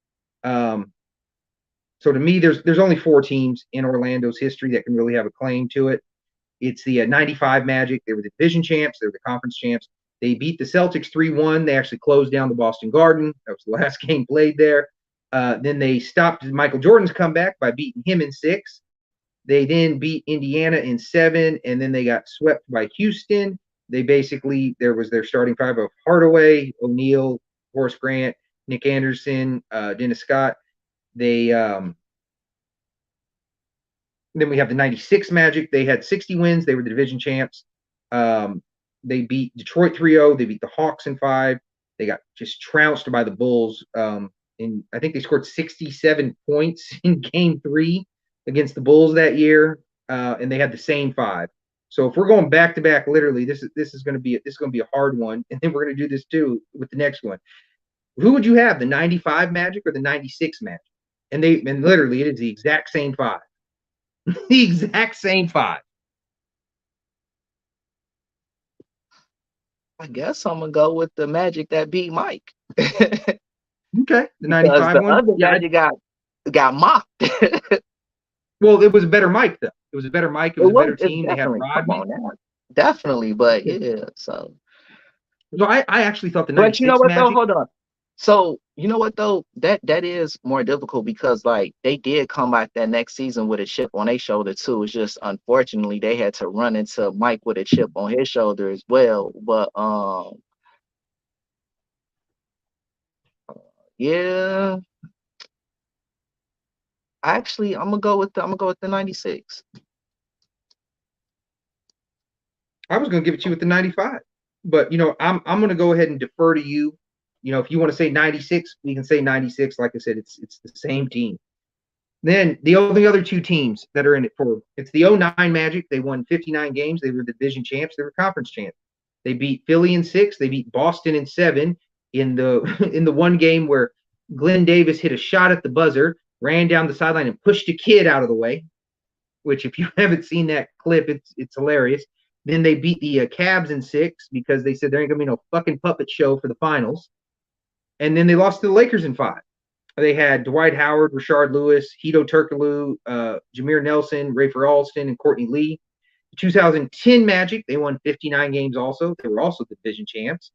[SPEAKER 1] So to me, there's only 4 teams in Orlando's history that can really have a claim to it. It's the 95 Magic. They were the division champs. They were the conference champs. They beat the Celtics 3-1. They actually closed down the Boston Garden. That was the last game played there. Then they stopped Michael Jordan's comeback by beating him in 6. They then beat Indiana in 7, and then they got swept by Houston. There was their starting 5 of Hardaway, O'Neal, Horace Grant, Nick Anderson, Dennis Scott. Then we have the 96 Magic. They had 60 wins. They were the division champs. They beat Detroit 3-0. They beat the Hawks in 5. They got just trounced by the Bulls. And I think they scored 67 points in game 3 against the Bulls that year. And they had the same 5. So if we're going back to back, literally, this is going to be a hard one. And then we're going to do this too with the next one. Who would you have, the 95 Magic or the 96 Magic? And literally it is the exact same 5. The exact same 5.
[SPEAKER 2] I guess I'm gonna go with the Magic that beat Mike.
[SPEAKER 1] Okay, the
[SPEAKER 2] Because
[SPEAKER 1] 95
[SPEAKER 2] the
[SPEAKER 1] one.
[SPEAKER 2] other
[SPEAKER 1] Yeah.
[SPEAKER 2] Magic got mocked.
[SPEAKER 1] Well, it was a better Mike though. It was a better Mike. It was a better team. They had
[SPEAKER 2] Come
[SPEAKER 1] Rodman.
[SPEAKER 2] on now. Definitely, but yeah. So
[SPEAKER 1] I actually thought the
[SPEAKER 2] but you
[SPEAKER 1] 96
[SPEAKER 2] know what though?
[SPEAKER 1] Magic.
[SPEAKER 2] Hold on. So you know what though? That is more difficult because like they did come back that next season with a chip on their shoulder too. It's just unfortunately they had to run into Mike with a chip on his shoulder as well. But yeah. Actually, I'm gonna go with the 96.
[SPEAKER 1] I was going to give it to you with the 95, but I'm going to go ahead and defer to you. If you want to say 96, we can say 96. Like I said, it's the same team. Then the only other two teams that are in it for it's the '09 Magic. They won 59 games. They were the division champs. They were conference champs. They beat Philly in 6. They beat Boston in 7 in the in the one game where Glenn Davis hit a shot at the buzzer, ran down the sideline and pushed a kid out of the way. Which, if you haven't seen that clip, it's hilarious. Then they beat the Cavs in 6 because they said there ain't gonna be no fucking puppet show for the finals. And then they lost to the Lakers in 5. They had Dwight Howard, Rashard Lewis, Hedo Turkoglu, Jameer Nelson, Rafer Alston, and Courtney Lee. The 2010 Magic, they won 59 games also. They were also the division champs.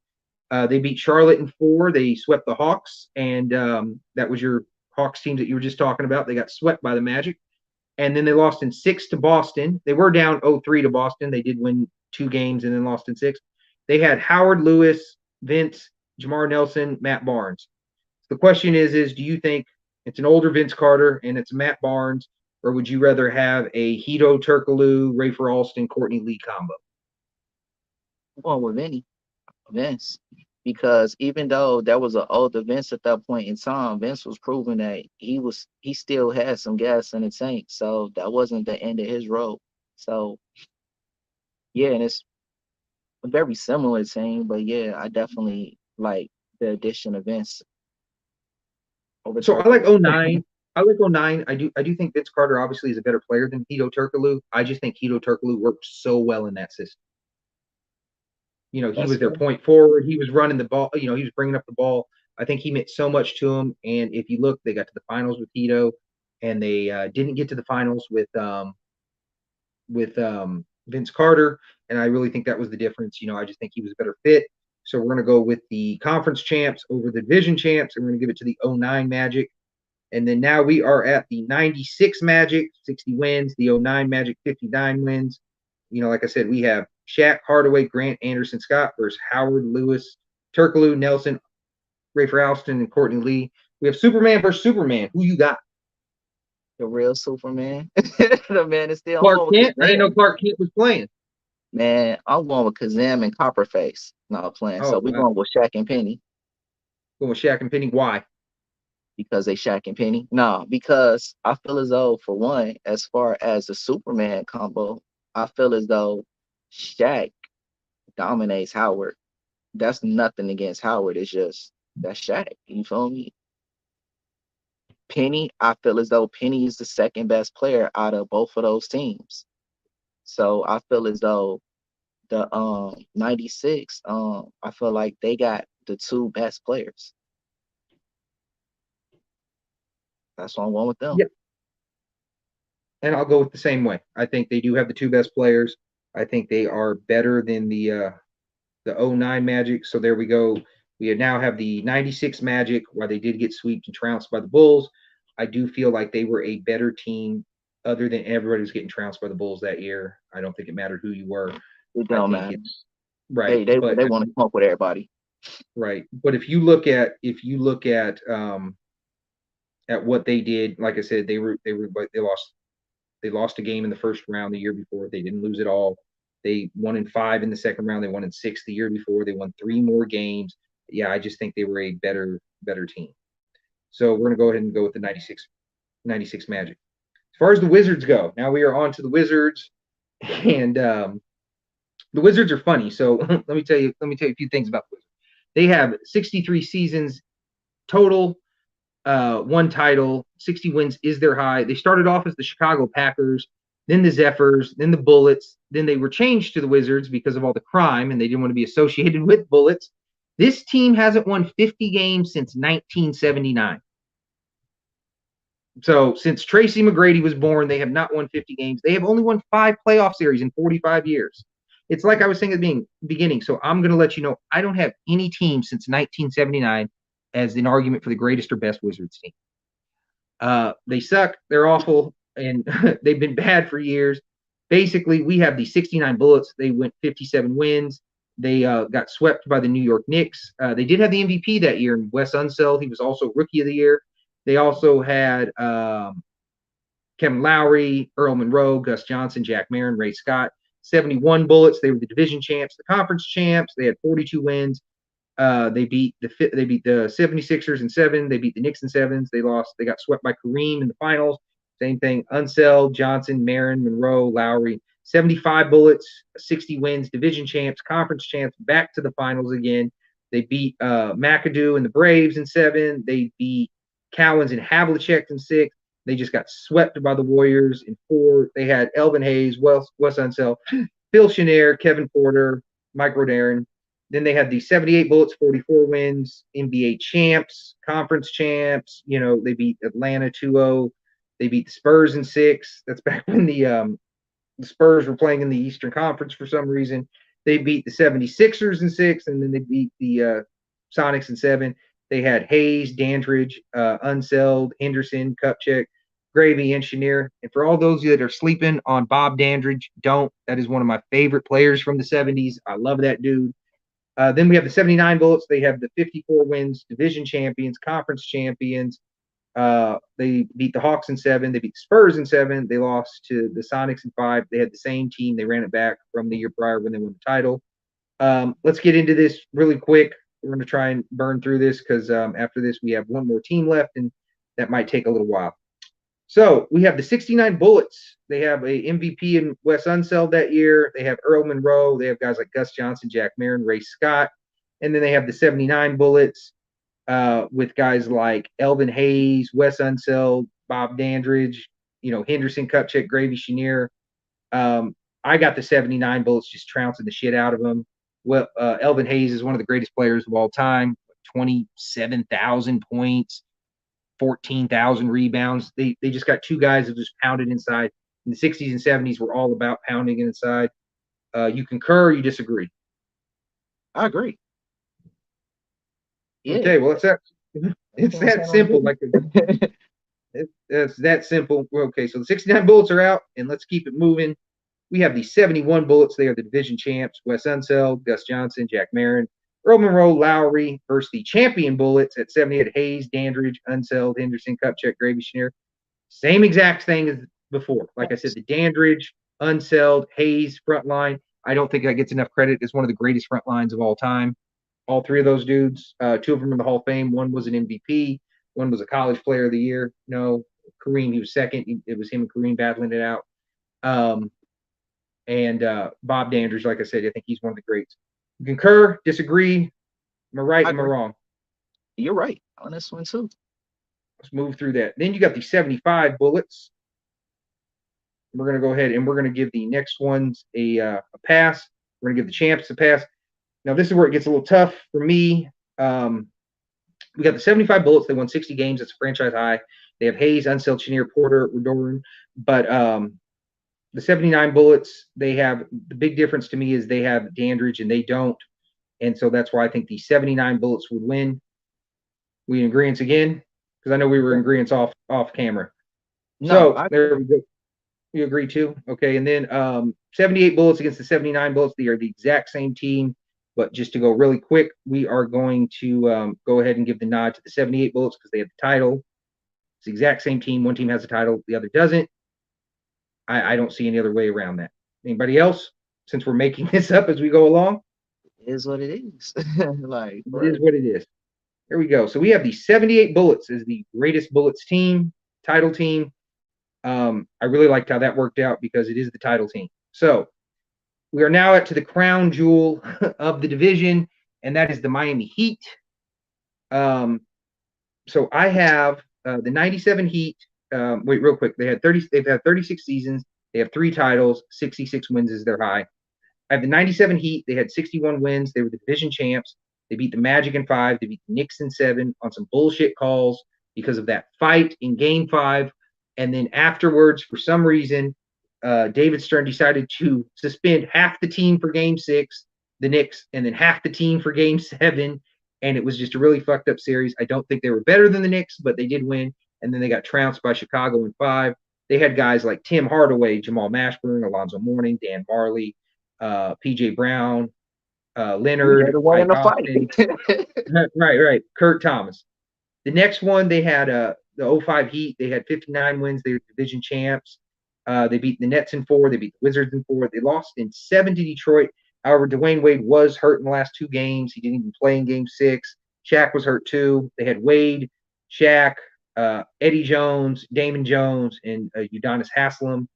[SPEAKER 1] They beat Charlotte in 4. They swept the Hawks, and that was your Hawks team that you were just talking about. They got swept by the Magic. And then they lost in 6 to Boston. They were down 0-3 to Boston. They did win 2 games and then lost in 6. They had Howard Lewis, Vince, Jamar Nelson, Matt Barnes. The question is do you think it's an older Vince Carter and it's Matt Barnes, or would you rather have a Hedo Turkoglu, Rafer Alston, Courtney Lee combo?
[SPEAKER 2] Well, with Vince, because even though there was an older Vince at that point in time, Vince was proving that he still had some gas in the tank, so that wasn't the end of his road. So yeah, and it's a very similar team, but yeah, I definitely like the addition of Vince.
[SPEAKER 1] So I like '09. I like '09. I do think Vince Carter obviously is a better player than Hedo Turkoglu. I just think Hedo Turkoglu worked so well in that system. He was their point forward. He was running the ball. He was bringing up the ball. I think he meant so much to him. And if you look, they got to the finals with Hedo, and they didn't get to the finals with Vince Carter. And I really think that was the difference. I just think he was a better fit. So we're going to go with the conference champs over the division champs, and we're going to give it to the '09 Magic. And then now we are at the '96 Magic, 60 wins, the '09 Magic, 59 wins. Like I said, we have Shaq, Hardaway, Grant, Anderson, Scott versus Howard, Lewis, Turkoglu, Nelson, Rafer Alston, and Courtney Lee. We have Superman versus Superman. Who you got?
[SPEAKER 2] The real Superman. The man is still
[SPEAKER 1] Clark Kent. I didn't know Clark Kent was playing.
[SPEAKER 2] Man, I'm going with Kazam and Copperface. Not playing. So we're going with Shaq and Penny.
[SPEAKER 1] Going with Shaq and Penny. Why?
[SPEAKER 2] Because they Shaq and Penny? No, because I feel as though, for one, as far as the Superman combo, I feel as though Shaq dominates Howard. That's nothing against Howard. It's just that's Shaq. You feel me? Penny, I feel as though Penny is the second best player out of both of those teams. So I feel as though the '96, I feel like they got the 2 best players. That's why I'm going with them.
[SPEAKER 1] Yeah. And I'll go with the same way. I think they do have the 2 best players. I think they are better than the '09 Magic. So there we go. We now have the '96 Magic, while they did get swept and trounced by the Bulls. I do feel like they were a better team, other than everybody was getting trounced by the Bulls that year. I don't think it mattered who you were.
[SPEAKER 2] It don't matter.
[SPEAKER 1] Right.
[SPEAKER 2] They want to smoke with everybody.
[SPEAKER 1] Right. But if you look at what they did, like I said, they lost a game in the first round the year before. They didn't lose it all. They won in 5 in the second round. They won in 6 the year before. They won 3 more games. Yeah, I just think they were a better team. So we're going to go ahead and go with the 96 Magic. As far as the Wizards go, now we are on to the Wizards. And the Wizards are funny. So let me tell you a few things about the Wizards. They have 63 seasons total, 1 title, 60 wins is their high. They started off as the Chicago Packers, then the Zephyrs, then the Bullets. Then they were changed to the Wizards because of all the crime, and they didn't want to be associated with Bullets. This team hasn't won 50 games since 1979. So since Tracy McGrady was born, they have not won 50 games. They have only won 5 playoff series in 45 years. It's like I was saying at the beginning. So I'm going to let you know, I don't have any team since 1979 as an argument for the greatest or best Wizards team. They suck. They're awful. And they've been bad for years. Basically, we have the 69 Bullets. They went 57 wins. They got swept by the New York Knicks. They did have the MVP that year, Wes Unseld. He was also Rookie of the Year. They also had Kevin Lowry, Earl Monroe, Gus Johnson, Jack Marin, Ray Scott. 71 Bullets. They were the division champs, the conference champs. They had 42 wins. They beat the 76ers in 7. They beat the Knicks in 7s. They got swept by Kareem in the finals. Same thing. Unseld, Johnson, Marin, Monroe, Lowry. 75 bullets, 60 wins, division champs, conference champs, back to the finals again. They beat McAdoo and the Braves in 7. They beat Cowens and Havlicek in 6. They just got swept by the Warriors in 4. They had Elvin Hayes, Wes Unseld, Phil Chenier, Kevin Porter, Mike Rodarin. Then they had the 78 bullets, 44 wins, NBA champs, conference champs. You know, they beat Atlanta 2-0. They beat the Spurs in 6. That's back when the Spurs were playing in the Eastern Conference for some reason. They beat the 76ers in 6, and then they beat the Sonics in 7. They had Hayes, Dandridge, Unseld, Henderson, Kupchak, Gravy, and Chenier. And for all those that are sleeping on Bob Dandridge, don't. That is one of my favorite players from the 70s. I love that dude. Then we have the 79 Bullets. They have the 54 wins, division champions, conference champions. They beat the Hawks in 7. They beat the Spurs in 7. They lost to the Sonics in 5. They had the same team. They ran it back from the year prior when they won the title. Let's get into this really quick. We're going to try and burn through this because after this, we have one more team left, and that might take a little while. So we have the 69 Bullets. They have a MVP in Wes Unseld that year. They have Earl Monroe. They have guys like Gus Johnson, Jack Marin, Ray Scott. And then they have the 79 Bullets with guys like Elvin Hayes, Wes Unseld, Bob Dandridge, you know, Henderson, Kupchak, Gravy, Chenier. I got the 79 Bullets just trouncing the shit out of them. Well, Elvin Hayes is one of the greatest players of all time, 27,000 points. 14,000 rebounds. They just got two guys that just pounded inside. In the 60s and 70s were all about pounding inside. You concur or you disagree?
[SPEAKER 2] I agree.
[SPEAKER 1] Yeah. Okay, well, it's that simple. Like it's that simple. Okay, so the 69 Bullets are out, and let's keep it moving. We have the 71 Bullets. They are the division champs. Wes Unseld, Gus Johnson, Jack Marin, Earl Monroe, Lowry versus the champion Bullets at 78. Hayes, Dandridge, Unseld, Henderson, Kupchak, Gravy, Chenier. Same exact thing as before. Like I said, the Dandridge, Unseld, Hayes front line. I don't think that gets enough credit. It's one of the greatest front lines of all time. All three of those dudes, 2 of them in the Hall of Fame. One was an MVP. One was a college player of the year. No, Kareem, he was second. It was him and Kareem battling it out. And Bob Dandridge, like I said, I think he's one of the greats. Concur, disagree? Am I right? Am I wrong?
[SPEAKER 2] You're right on this one too.
[SPEAKER 1] Let's move through that. Then you got the 75 Bullets. We're going to go ahead and we're going to give the next ones a pass. We're going to give the champs a pass. Now, this is where it gets a little tough for me. We got the 75 Bullets. They won 60 games. That's a franchise high. They have Hayes, Unseld, Chenier, Porter, Rodorin. But the 79 Bullets, they have the big difference to me is they have Dandridge and they don't. And so that's why I think the 79 Bullets would win. We in agreement again? Because I know we were in agreement off camera. No, so there we go. You agree too? Okay. And then 78 Bullets against the 79 Bullets. They are the exact same team. But just to go really quick, we are going to go ahead and give the nod to the 78 Bullets because they have the title. It's the exact same team. One team has the title, the other doesn't. I don't see any other way around that. Anybody else? Since we're making this up as we go along,
[SPEAKER 2] it is what it is. Like
[SPEAKER 1] it is what it is. Here we go. So we have the 78 Bullets as the greatest Bullets team, title team. I really liked how that worked out because it is the title team. So we are now to the crown jewel of the division, and that is the Miami Heat. So I have the 97 Heat. Wait, real quick. They've had 36 seasons. They have 3 titles. 66 wins is their high. I have the 97 Heat. They had 61 wins. They were the division champs. They beat the Magic in 5. They beat the Knicks in 7 on some bullshit calls because of that fight in Game 5. And then afterwards, for some reason, David Stern decided to suspend half the team for Game 6, the Knicks, and then half the team for Game 7. And it was just a really fucked up series. I don't think they were better than the Knicks, but they did win. And then they got trounced by Chicago in 5. They had guys like Tim Hardaway, Jamal Mashburn, Alonzo Mourning, Dan Barley, P.J. Brown, Leonard,
[SPEAKER 2] Mike Austin.
[SPEAKER 1] right. Kurt Thomas. The next one, they had the 05 Heat. They had 59 wins. They were division champs. They beat the Nets in 4. They beat the Wizards in 4. They lost in 7 to Detroit. However, Dwayne Wade was hurt in the last 2 games. He didn't even play in Game 6. Shaq was hurt too. They had Wade, Shaq, Eddie Jones, Damon Jones, and Udonis Haslem.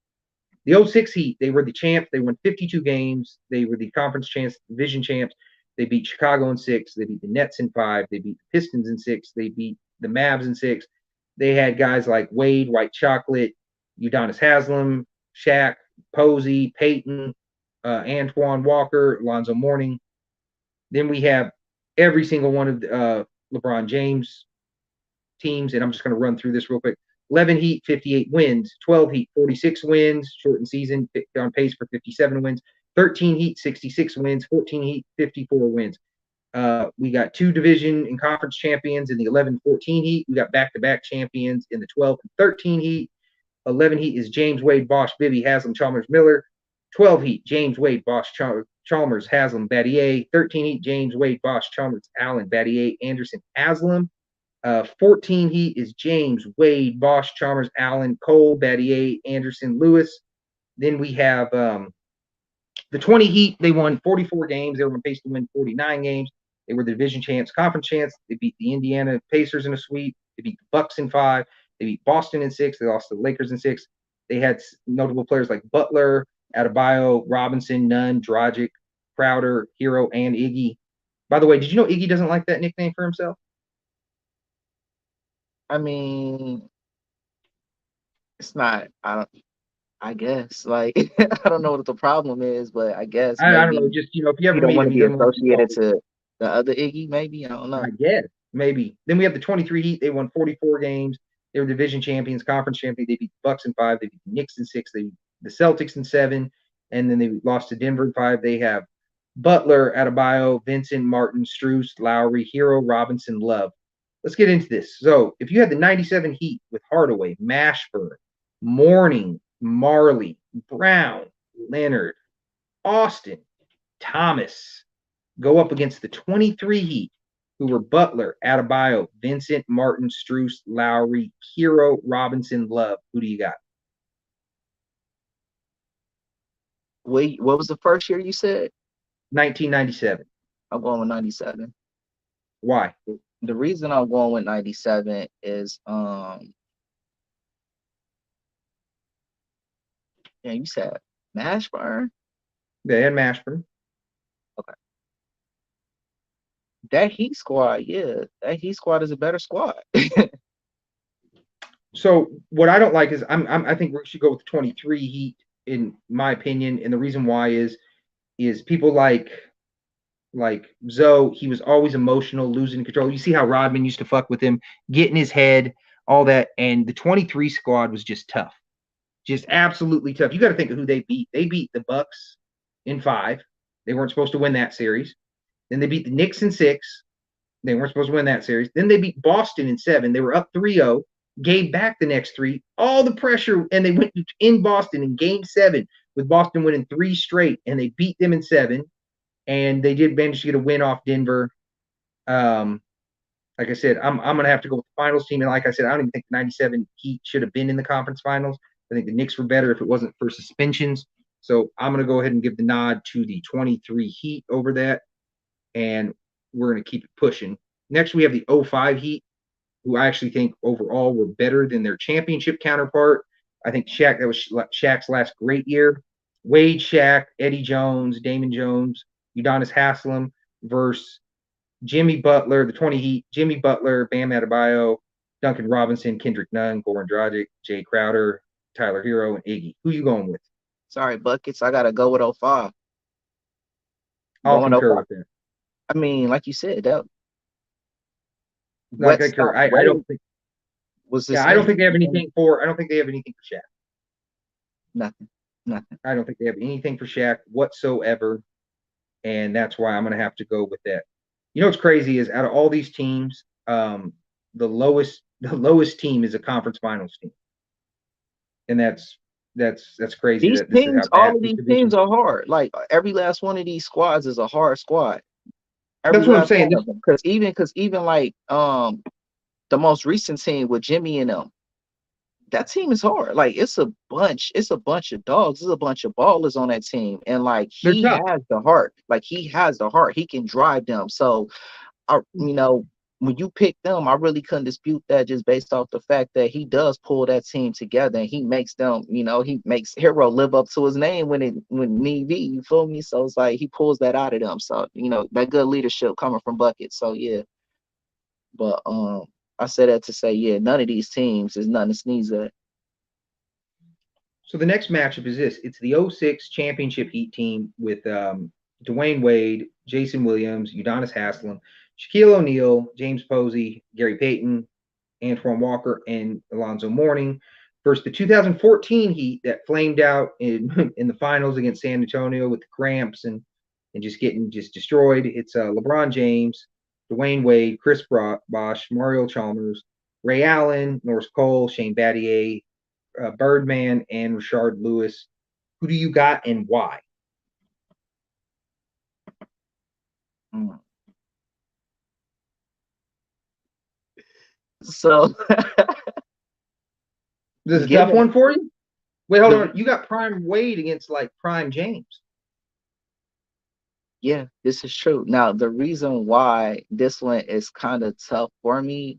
[SPEAKER 1] The 06 Heat, they were the champs. They won 52 games. They were the conference champs, division champs. They beat Chicago in 6. They beat the Nets in 5. They beat the Pistons in 6. They beat the Mavs in 6. They had guys like Wade, White Chocolate, Udonis Haslem, Shaq, Posey, Peyton, Antoine Walker, Alonzo Mourning. Then we have every single one of LeBron James teams, and I'm just going to run through this real quick. 11 Heat, 58 wins. 12 Heat, 46 wins. Shortened season, on pace for 57 wins. 13 Heat, 66 wins. 14 Heat, 54 wins. We got 2 division and conference champions in the 11-14 Heat. We got back-to-back champions in the 12 and 13 Heat. 11 Heat is James Wade, Bosh, Bibby, Haslam, Chalmers, Miller. 12 Heat, James Wade, Bosh, Chalmers, Haslam, Battier. 13 Heat, James Wade, Bosh, Chalmers, Allen, Battier, Anderson, Haslam. 14 Heat is James Wade, Bosh, Chalmers, Allen, Cole, Battier, Anderson, Lewis. Then we have the 20 Heat. They won 44 games. They were on pace to win 49 games. They were the division champs, conference champs. They beat the Indiana Pacers in a sweep. They beat the Bucks in 5. They beat Boston in 6. They lost to the Lakers in 6. They had notable players like Butler, Adebayo, Robinson, Nunn, Dragic, Crowder, Hero, and Iggy. By the way, did you know Iggy doesn't like that nickname for himself?
[SPEAKER 2] I mean, it's not. I guess like I don't know what the problem is, but I guess
[SPEAKER 1] I don't know. Just if you ever
[SPEAKER 2] don't
[SPEAKER 1] meet
[SPEAKER 2] want
[SPEAKER 1] him,
[SPEAKER 2] to
[SPEAKER 1] he
[SPEAKER 2] be
[SPEAKER 1] doesn't want to be
[SPEAKER 2] associated
[SPEAKER 1] called.
[SPEAKER 2] to the other Iggy. Maybe I don't know.
[SPEAKER 1] I guess maybe. Then we have the 23 Heat. They won 44 games. They were division champions, conference champions. They beat the Bucks in 5. They beat the Knicks in 6. They beat the Celtics in 7, and then they lost to Denver in 5. They have Butler, Adebayo, Vincent, Martin, Strus, Lowry, Hero, Robinson, Love. Let's get into this. So if you had the 97 Heat with Hardaway, Mashburn, Mourning, Marley, Brown, Leonard, Austin, Thomas, go up against the 23 Heat, who were Butler, Adebayo, Vincent, Martin, Strus, Lowry, Hero, Robinson, Love. Who do you got?
[SPEAKER 2] Wait, what was the first year you said?
[SPEAKER 1] 1997.
[SPEAKER 2] I'm going with 97.
[SPEAKER 1] Why?
[SPEAKER 2] The reason I'm going with 97 is yeah, you said Mashburn.
[SPEAKER 1] They had Mashburn.
[SPEAKER 2] Okay. That Heat squad, yeah, that Heat squad is a better squad.
[SPEAKER 1] So what I don't like is I think we should go with 23 Heat in my opinion, and the reason why is people like Zoe. He was always emotional, losing control. You see how Rodman used to fuck with him, get in his head, all that, and the 23 squad was just tough, just absolutely tough. You got to think of who they beat. They beat the Bucks in 5. They weren't supposed to win that series. Then they beat the Knicks in 6. They weren't supposed to win that series. Then they beat Boston in 7. They were up 3-0, gave back the next 3, all the pressure, and they went in Boston in Game 7 with Boston winning 3 straight, and they beat them in 7. And they did manage to get a win off Denver. Like I said, I'm going to have to go with the finals team. And like I said, I don't even think the 97 Heat should have been in the conference finals. I think the Knicks were better if it wasn't for suspensions. So I'm going to go ahead and give the nod to the 23 Heat over that. And we're going to keep it pushing. Next, we have the 05 Heat, who I actually think overall were better than their championship counterpart. I think that was Shaq's last great year. Wade, Shaq, Eddie Jones, Damon Jones, Udonis Haslem versus Jimmy Butler, the 20 Heat, Jimmy Butler, Bam Adebayo, Duncan Robinson, Kendrick Nunn, Goran Dragic, Jay Crowder, Tyler Hero, and Iggy. Who you going with?
[SPEAKER 2] Sorry, Buckets. I got to go with 05.
[SPEAKER 1] I'll concur with that.
[SPEAKER 2] I mean, like you said, that
[SPEAKER 1] I concur. I don't think. I don't think they have anything for. I don't think they have anything for Shaq.
[SPEAKER 2] Nothing.
[SPEAKER 1] I don't think they have anything for Shaq whatsoever, and that's why I'm going to have to go with that. You know what's crazy is out of all these teams, the lowest team is a conference finals team, and that's crazy.
[SPEAKER 2] These teams, all of these teams are hard. Like every last one of these squads is a hard squad.
[SPEAKER 1] That's what I'm saying.
[SPEAKER 2] Because even like the most recent team with Jimmy and them, that team is hard. Like it's a bunch of dogs. There's a bunch of ballers on that team, and like he has the heart. He can drive them. So, when you pick them, I really couldn't dispute that just based off the fact that he does pull that team together and he makes them, he makes Hero live up to his name when need be. You feel me? So it's like he pulls that out of them. So, that good leadership coming from Bucket. So yeah. But I say that to say, yeah, none of these teams is nothing to sneeze at.
[SPEAKER 1] So the next matchup is this. It's the 06 championship Heat team with Dwayne Wade, Jason Williams, Udonis Haslem, Shaquille O'Neal, James Posey, Gary Payton, Antoine Walker, and Alonzo Mourning versus the 2014 Heat that flamed out in in the finals against San Antonio with the cramps and just getting destroyed. It's LeBron James, Dwayne Wade, Chris Bosh, Mario Chalmers, Ray Allen, Norris Cole, Shane Battier, Birdman, and Rashard Lewis. Who do you got and why?
[SPEAKER 2] Mm. So
[SPEAKER 1] This is a tough one for you? Wait, hold on. You got prime Wade against like prime James.
[SPEAKER 2] Yeah, this is true. Now, the reason why this one is kind of tough for me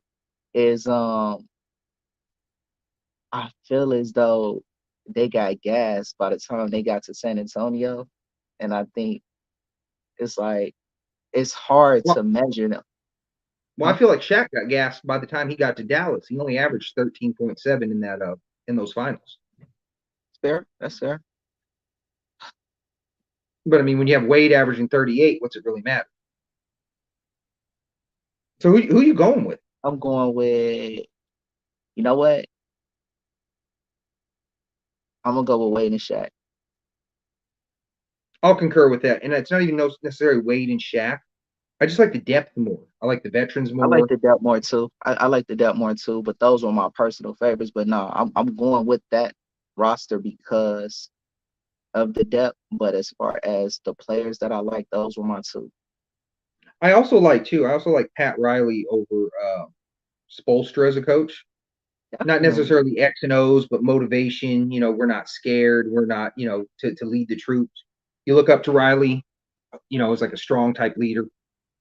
[SPEAKER 2] is I feel as though they got gas by the time they got to San Antonio. And I think it's like it's hard to measure them.
[SPEAKER 1] Well, I feel like Shaq got gassed by the time he got to Dallas. He only averaged 13.7 in that in those finals.
[SPEAKER 2] Fair, that's fair.
[SPEAKER 1] But I mean, when you have Wade averaging 38, what's it really matter? So who you going with?
[SPEAKER 2] I'm going with, you know what? I'm gonna go with Wade and Shaq.
[SPEAKER 1] I'll concur with that. And it's not even necessarily Wade and Shaq. I just like the depth more. I like the veterans more.
[SPEAKER 2] I like the depth more too. I like the depth more too, but those were my personal favorites. But no, I'm going with that roster because of the depth. But as far as the players that I like, those were my two.
[SPEAKER 1] I also like Pat Riley over Spoelstra as a coach. Not necessarily X and O's, but motivation. We're not scared. We're not, to lead the troops. You look up to Riley, as like a strong type leader.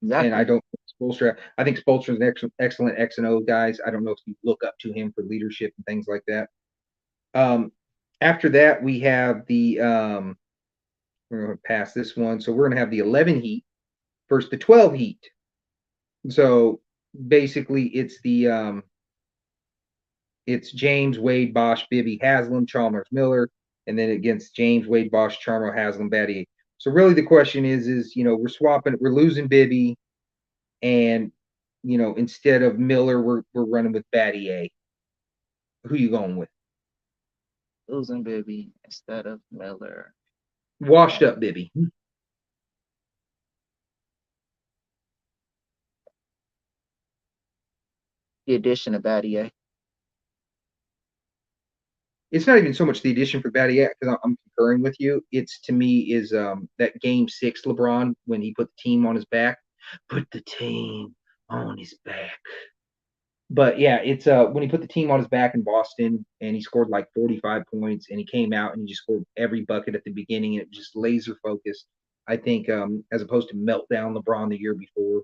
[SPEAKER 1] Exactly. And I don't Spoelstra. I think Spoelstra is an excellent X and O guys. I don't know if you look up to him for leadership and things like that. After that, we have the we're going to pass this one. So we're going to have the 11 Heat versus the 12 Heat. So basically, it's James, Wade, Bosh, Bibby, Haslam, Chalmers, Miller, and then against James, Wade, Bosh, Charmo, Haslam, Battier. So really the question is we're losing Bibby, and instead of Miller, we're running with Battier. Who you going with?
[SPEAKER 2] Losing Bibby instead of Miller.
[SPEAKER 1] Washed up Bibby.
[SPEAKER 2] The addition of Battier.
[SPEAKER 1] It's not even so much the addition for Battier because I'm concurring with you. It's to me is that Game 6 LeBron when he put the team on his back. Put the team on his back. But yeah, it's when he put the team on his back in Boston and he scored like 45 points and he came out and he just scored every bucket at the beginning and it just laser focused. I think as opposed to meltdown LeBron the year before.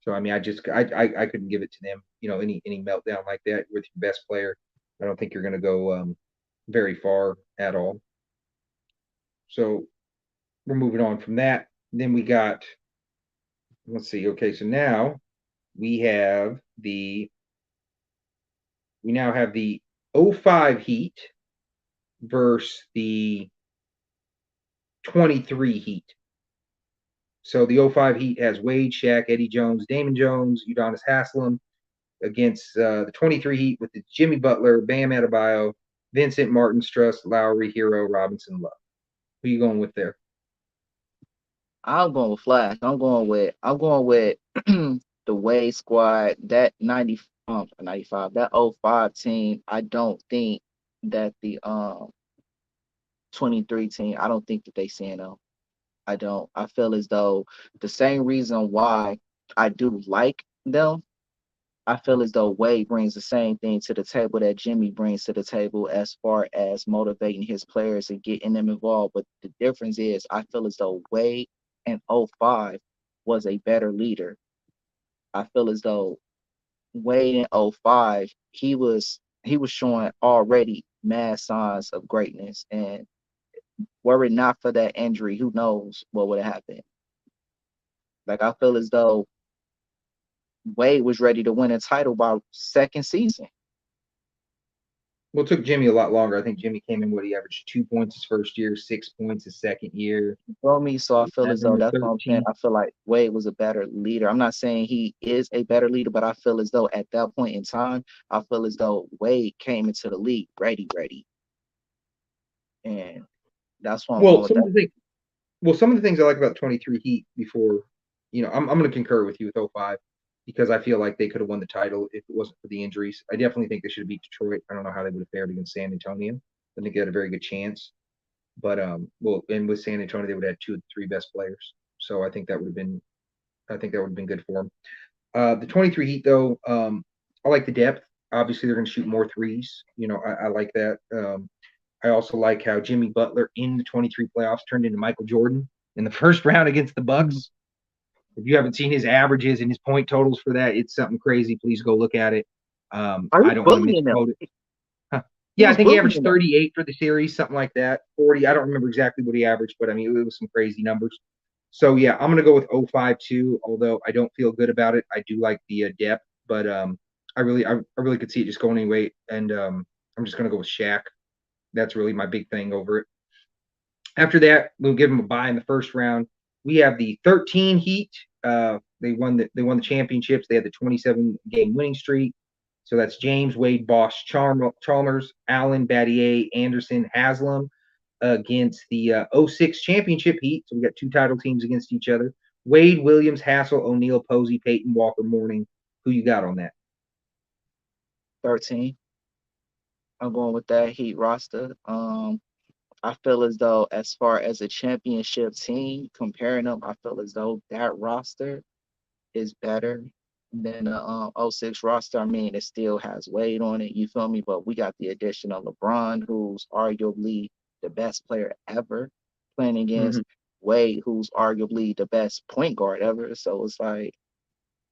[SPEAKER 1] So I mean, I couldn't give it to them. Any meltdown like that with your best player, I don't think you're going to go very far at all. So we're moving on from that. Then we got, let's see. Okay, so now we now have the 05 Heat versus the 23 Heat. So the 05 Heat has Wade, Shaq, Eddie Jones, Damon Jones, Udonis Haslem against the 23 Heat with the Jimmy Butler, Bam Adebayo, Vincent, Martin, Struss, Lowry, Hero, Robinson, Love. Who are you going with there?
[SPEAKER 2] I'm going with Flash. I'm going with the Wade squad. That 95, that 05 team. I don't think that the 23 team. I don't think that they seeing them. I don't. I feel as though the same reason why I do like them. I feel as though Wade brings the same thing to the table that Jimmy brings to the table as far as motivating his players and getting them involved. But the difference is I feel as though Wade in 05 was a better leader. I feel as though Wade in '05, he was showing already mad signs of greatness. And were it not for that injury, who knows what would have happened. Like, I feel as though Wade was ready to win a title by second season.
[SPEAKER 1] Well, it took Jimmy a lot longer. I think Jimmy came in, he averaged 2 points his first year, 6 points his second year.
[SPEAKER 2] You feel me? So I feel as
[SPEAKER 1] 11
[SPEAKER 2] though
[SPEAKER 1] or
[SPEAKER 2] that's what I'm saying.
[SPEAKER 1] 13.
[SPEAKER 2] I feel like Wade was a better leader. I'm not saying he is a better leader, but I feel as though at that point in time, I feel as though Wade came into the league ready. And that's why I'm going
[SPEAKER 1] Well,
[SPEAKER 2] with that.
[SPEAKER 1] some of the things I like about 23 Heat before, I'm going to concur with you with 05 because I feel like they could have won the title if it wasn't for the injuries. I definitely think they should have beat Detroit. I don't know how they would have fared against San Antonio. I think they had a very good chance. But and with San Antonio, they would have had two of the three best players. So I think that would have been good for them. The 23 Heat, though, I like the depth. Obviously, they're going to shoot more threes. I like that. I also like how Jimmy Butler in the 23 playoffs turned into Michael Jordan in the first round against the Bucks. If you haven't seen his averages and his point totals for that, it's something crazy. Please go look at it.
[SPEAKER 2] Are
[SPEAKER 1] I
[SPEAKER 2] you
[SPEAKER 1] don't want to
[SPEAKER 2] bullying them?
[SPEAKER 1] misquote it. Huh.
[SPEAKER 2] He
[SPEAKER 1] Yeah, I
[SPEAKER 2] was
[SPEAKER 1] think he
[SPEAKER 2] bullying
[SPEAKER 1] averaged
[SPEAKER 2] them.
[SPEAKER 1] 38 for the series, something like that. 40. I don't remember exactly what he averaged, but I mean, it was some crazy numbers. So yeah, I'm gonna go with 05 too. Although I don't feel good about it, I do like the depth, but I really could see it just going anyway. And I'm just gonna go with Shaq. That's really my big thing over it. After that, we'll give them a bye in the first round. We have the 13 Heat. They won the championships. They had the 27 game winning streak. So that's James, Wade, Bosh, Chalmers, Allen, Battier, Anderson, Haslam against the '06 championship Heat. So we got two title teams against each other. Wade, Williams, Hassel, O'Neal, Posey, Peyton, Walker, Mourning. Who you got on that?
[SPEAKER 2] 13. I'm going with that Heat roster. I feel as though, as far as a championship team, comparing them, I feel as though that roster is better than the '06 roster. I mean, it still has Wade on it, you feel me? But we got the addition of LeBron, who's arguably the best player ever, playing
[SPEAKER 1] Mm-hmm.
[SPEAKER 2] against Wade, who's arguably the best point guard ever. So it's like,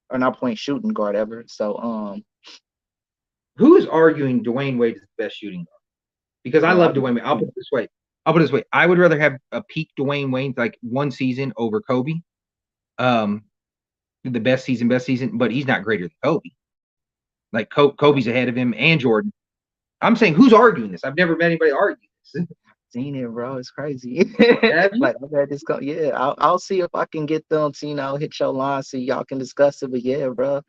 [SPEAKER 2] or not point shooting guard ever. So
[SPEAKER 1] Who is arguing Dwayne Wade is the best shooting guard? Because I
[SPEAKER 2] well, I
[SPEAKER 1] love
[SPEAKER 2] was
[SPEAKER 1] Dwayne Wade. I'll put it this way. I would rather have a peak Dwayne Wade like one season over Kobe. Um, the best season, but he's not greater than Kobe. Like Kobe's ahead of him and Jordan. I'm saying who's arguing this? I've never met anybody argue this.
[SPEAKER 2] seen it, bro. It's crazy.
[SPEAKER 1] Have you?
[SPEAKER 2] Like, I've had this go. Yeah, I'll see if I can get them to hit your line so y'all can discuss it. But yeah, bro,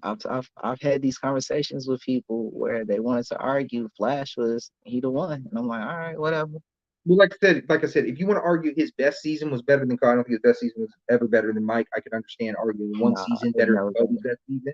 [SPEAKER 2] I've had these conversations with people where they wanted to argue Flash was he the one, and I'm like, all right, whatever.
[SPEAKER 1] Well, like I said, if you want to argue his best season was better than Kobe, I don't think his best season was ever better than Mike. I could understand arguing one
[SPEAKER 2] Nah,
[SPEAKER 1] season
[SPEAKER 2] it's
[SPEAKER 1] better
[SPEAKER 2] never
[SPEAKER 1] than Kobe's
[SPEAKER 2] been.
[SPEAKER 1] best season.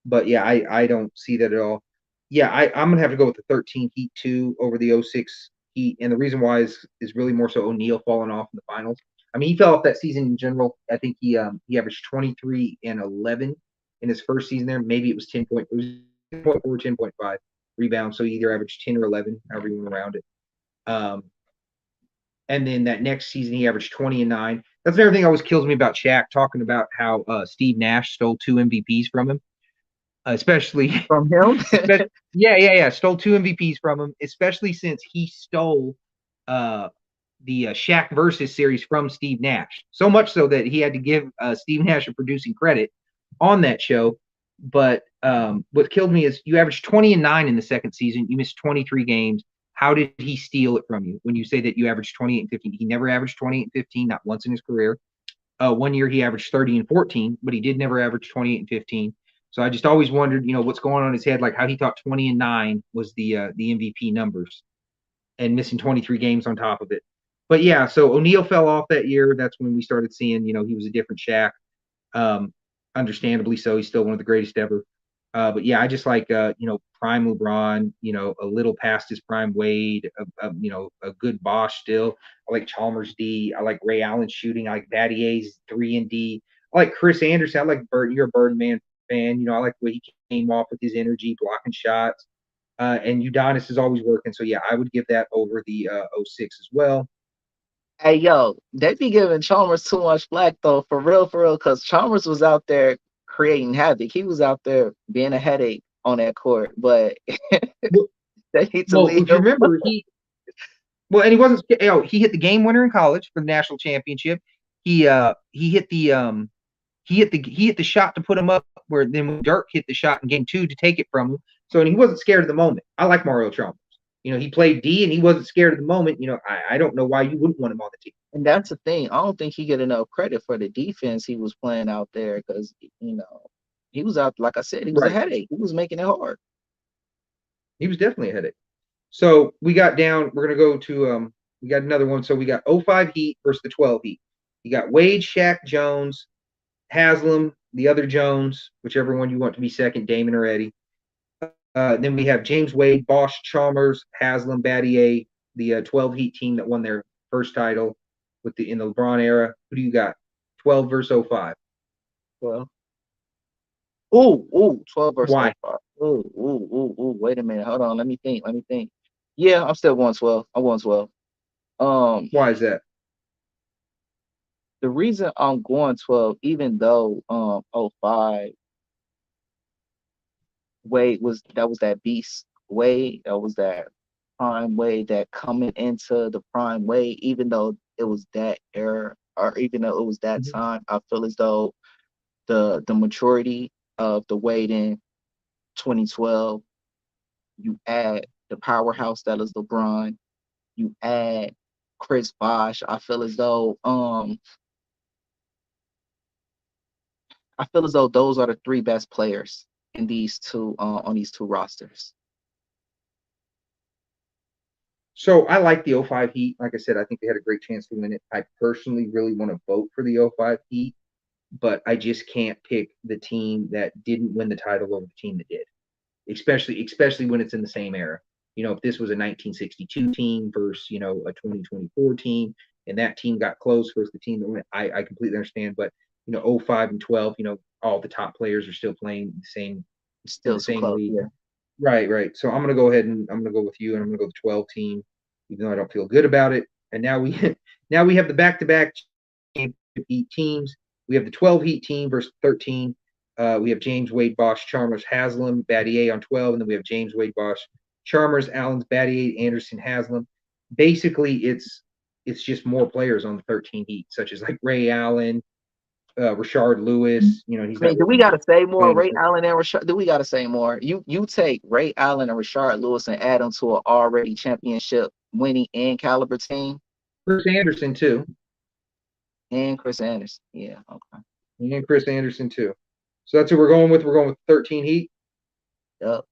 [SPEAKER 1] But yeah, I don't see that at all. Yeah, I'm gonna have to go with the 13 Heat 2 over the '06 Heat, and the reason why is really more so O'Neal falling off in the finals. I mean, he fell off that season in general. I think he averaged 23 and 11 in his first season there. Maybe it was 10.4, 10.5 rebounds. So he either averaged 10 or 11, however you went around it. Um, and then that next season he averaged 20 and 9. That's another thing that always kills me about Shaq, talking about how Steve Nash stole 2 MVPs from him, especially,
[SPEAKER 2] From him.
[SPEAKER 1] especially yeah, stole 2 MVPs from him, especially since he stole uh, the Shaq versus series from Steve Nash. So much so that he had to give Steve Nash a producing credit on that show. But what killed me is you averaged 20 and 9 in the second season. You missed 23 games. How did he steal it from you when you say that you averaged 28 and 15? He never averaged 28 and 15, not once in his career. One year he averaged 30 and 14, but he did never average 28 and 15. So I just always wondered, what's going on in his head, like how he thought 20 and 9 was the MVP numbers, and missing 23 games on top of it. But yeah, so O'Neal fell off that year. That's when we started seeing, he was a different Shaq. Um, Understandably so. He's still one of the greatest ever. But yeah, I just like prime LeBron, a little past his prime Wade, a good Bosh still. I like Chalmers D. I like Ray Allen shooting. I like Battier's 3 and D. I like Chris Anderson. I like Bird. You're a Birdman fan. I like the way he came off with his energy, blocking shots. And Udonis is always working. So yeah, I would give that over the '06 as well.
[SPEAKER 2] Hey, yo, they be giving Chalmers too much flack though, for real, because Chalmers was out there creating havoc. He was out there being a headache on that court, but
[SPEAKER 1] Well,
[SPEAKER 2] they need to
[SPEAKER 1] well,
[SPEAKER 2] leave
[SPEAKER 1] if you
[SPEAKER 2] him.
[SPEAKER 1] remember, and he wasn't. He hit the game winner in college for the national championship. He hit the shot to put him up. Where then when Dirk hit the shot in game 2 to take it from him. So and he wasn't scared of the moment. I like Mario Chalmers. He played D and he wasn't scared of the moment. I don't know why you wouldn't want him on the team.
[SPEAKER 2] And that's the thing. I don't think he get enough credit for the defense he was playing out there because he was out. Like I said, he was a
[SPEAKER 1] Right.
[SPEAKER 2] headache. He was making it hard.
[SPEAKER 1] He was definitely a headache. So we got down. We're gonna go to we got another one. So we got 05 Heat versus the 12 Heat. You got Wade, Shaq, Jones, Haslam, the other Jones, whichever one you want to be second, Damon or Eddie. Then we have James Wade, Bosh, Chalmers, Haslam, Battier, the 12 Heat team that won their first title in the LeBron era. Who do you got? 12 versus 05.
[SPEAKER 2] Well, ooh, 12 versus
[SPEAKER 1] Why?
[SPEAKER 2] 05. Ooh. Wait a minute. Hold on. Let me think. Yeah, I'm still going 12. I'm going 12.
[SPEAKER 1] Why is that?
[SPEAKER 2] The reason I'm going 12, even though 05 Wade was that beast Wade, that was that prime Wade, that coming into the prime Wade, even though it was that era, or even though it was that time, I feel as though the maturity of the Wade in 2012, you add the powerhouse that is LeBron, you add Chris Bosh. I feel as though those are the 3 best players in these two on these 2 rosters.
[SPEAKER 1] So I like the 05 Heat. Like I said, I think they had a great chance to win it. I personally really want to vote for the 05 Heat, but I just can't pick the team that didn't win the title over the team that did. Especially when it's in the same era. If this was a 1962 team versus, a 2024 team, and that team got close versus the team that went, I completely understand. But 05 and 12, all the top players are still playing in the same league.
[SPEAKER 2] Yeah.
[SPEAKER 1] Right. So I'm gonna go ahead and I'm gonna go with you, and I'm gonna go with the 12 team, even though I don't feel good about it. And now we have the back-to-back championship Heat teams. We have the 12 Heat team versus 13. We have James Wade, Bosh, Chalmers, Haslam, Battier on 12, and then we have James Wade, Bosh, Chalmers, Allens, Battier, Anderson, Haslam. Basically, it's just more players on the 13 Heat, such as like Ray Allen, Rashard Lewis. He's
[SPEAKER 2] do we gotta say more? Ray Allen and Rashard. Do we gotta say more? You take Ray Allen and Rashard Lewis and add them to an already championship winning and caliber team.
[SPEAKER 1] Chris Anderson too.
[SPEAKER 2] And Chris Anderson. Yeah, okay.
[SPEAKER 1] And Chris Anderson too. So that's who we're going with. We're going with 13 Heat.
[SPEAKER 2] Yep.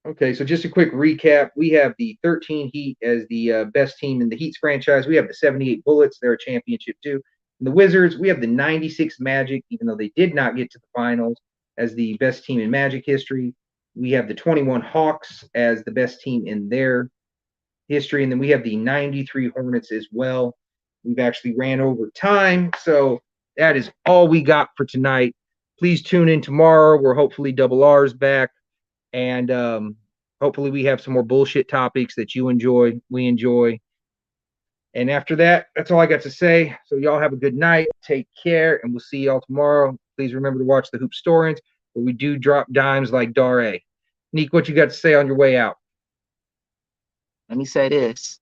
[SPEAKER 1] Okay, so just a quick recap. We have the 13 Heat as the best team in the Heat's franchise. We have the 78 Bullets. They're a championship too. And the Wizards, we have the 96 Magic, even though they did not get to the finals, as the best team in Magic history. We have the 21 Hawks as the best team in their history. And then we have the 93 Hornets as well. We've actually ran over time. So that is all we got for tonight. Please tune in tomorrow. We're hopefully Double R's back. And hopefully we have some more bullshit topics that you enjoy, we enjoy. And after that, that's all I got to say. So y'all have a good night. Take care, and we'll see y'all tomorrow. Please remember to watch the HoopStorians, where we do drop dimes like Dare. Neek, what you got to say on your way out?
[SPEAKER 2] Let me say this.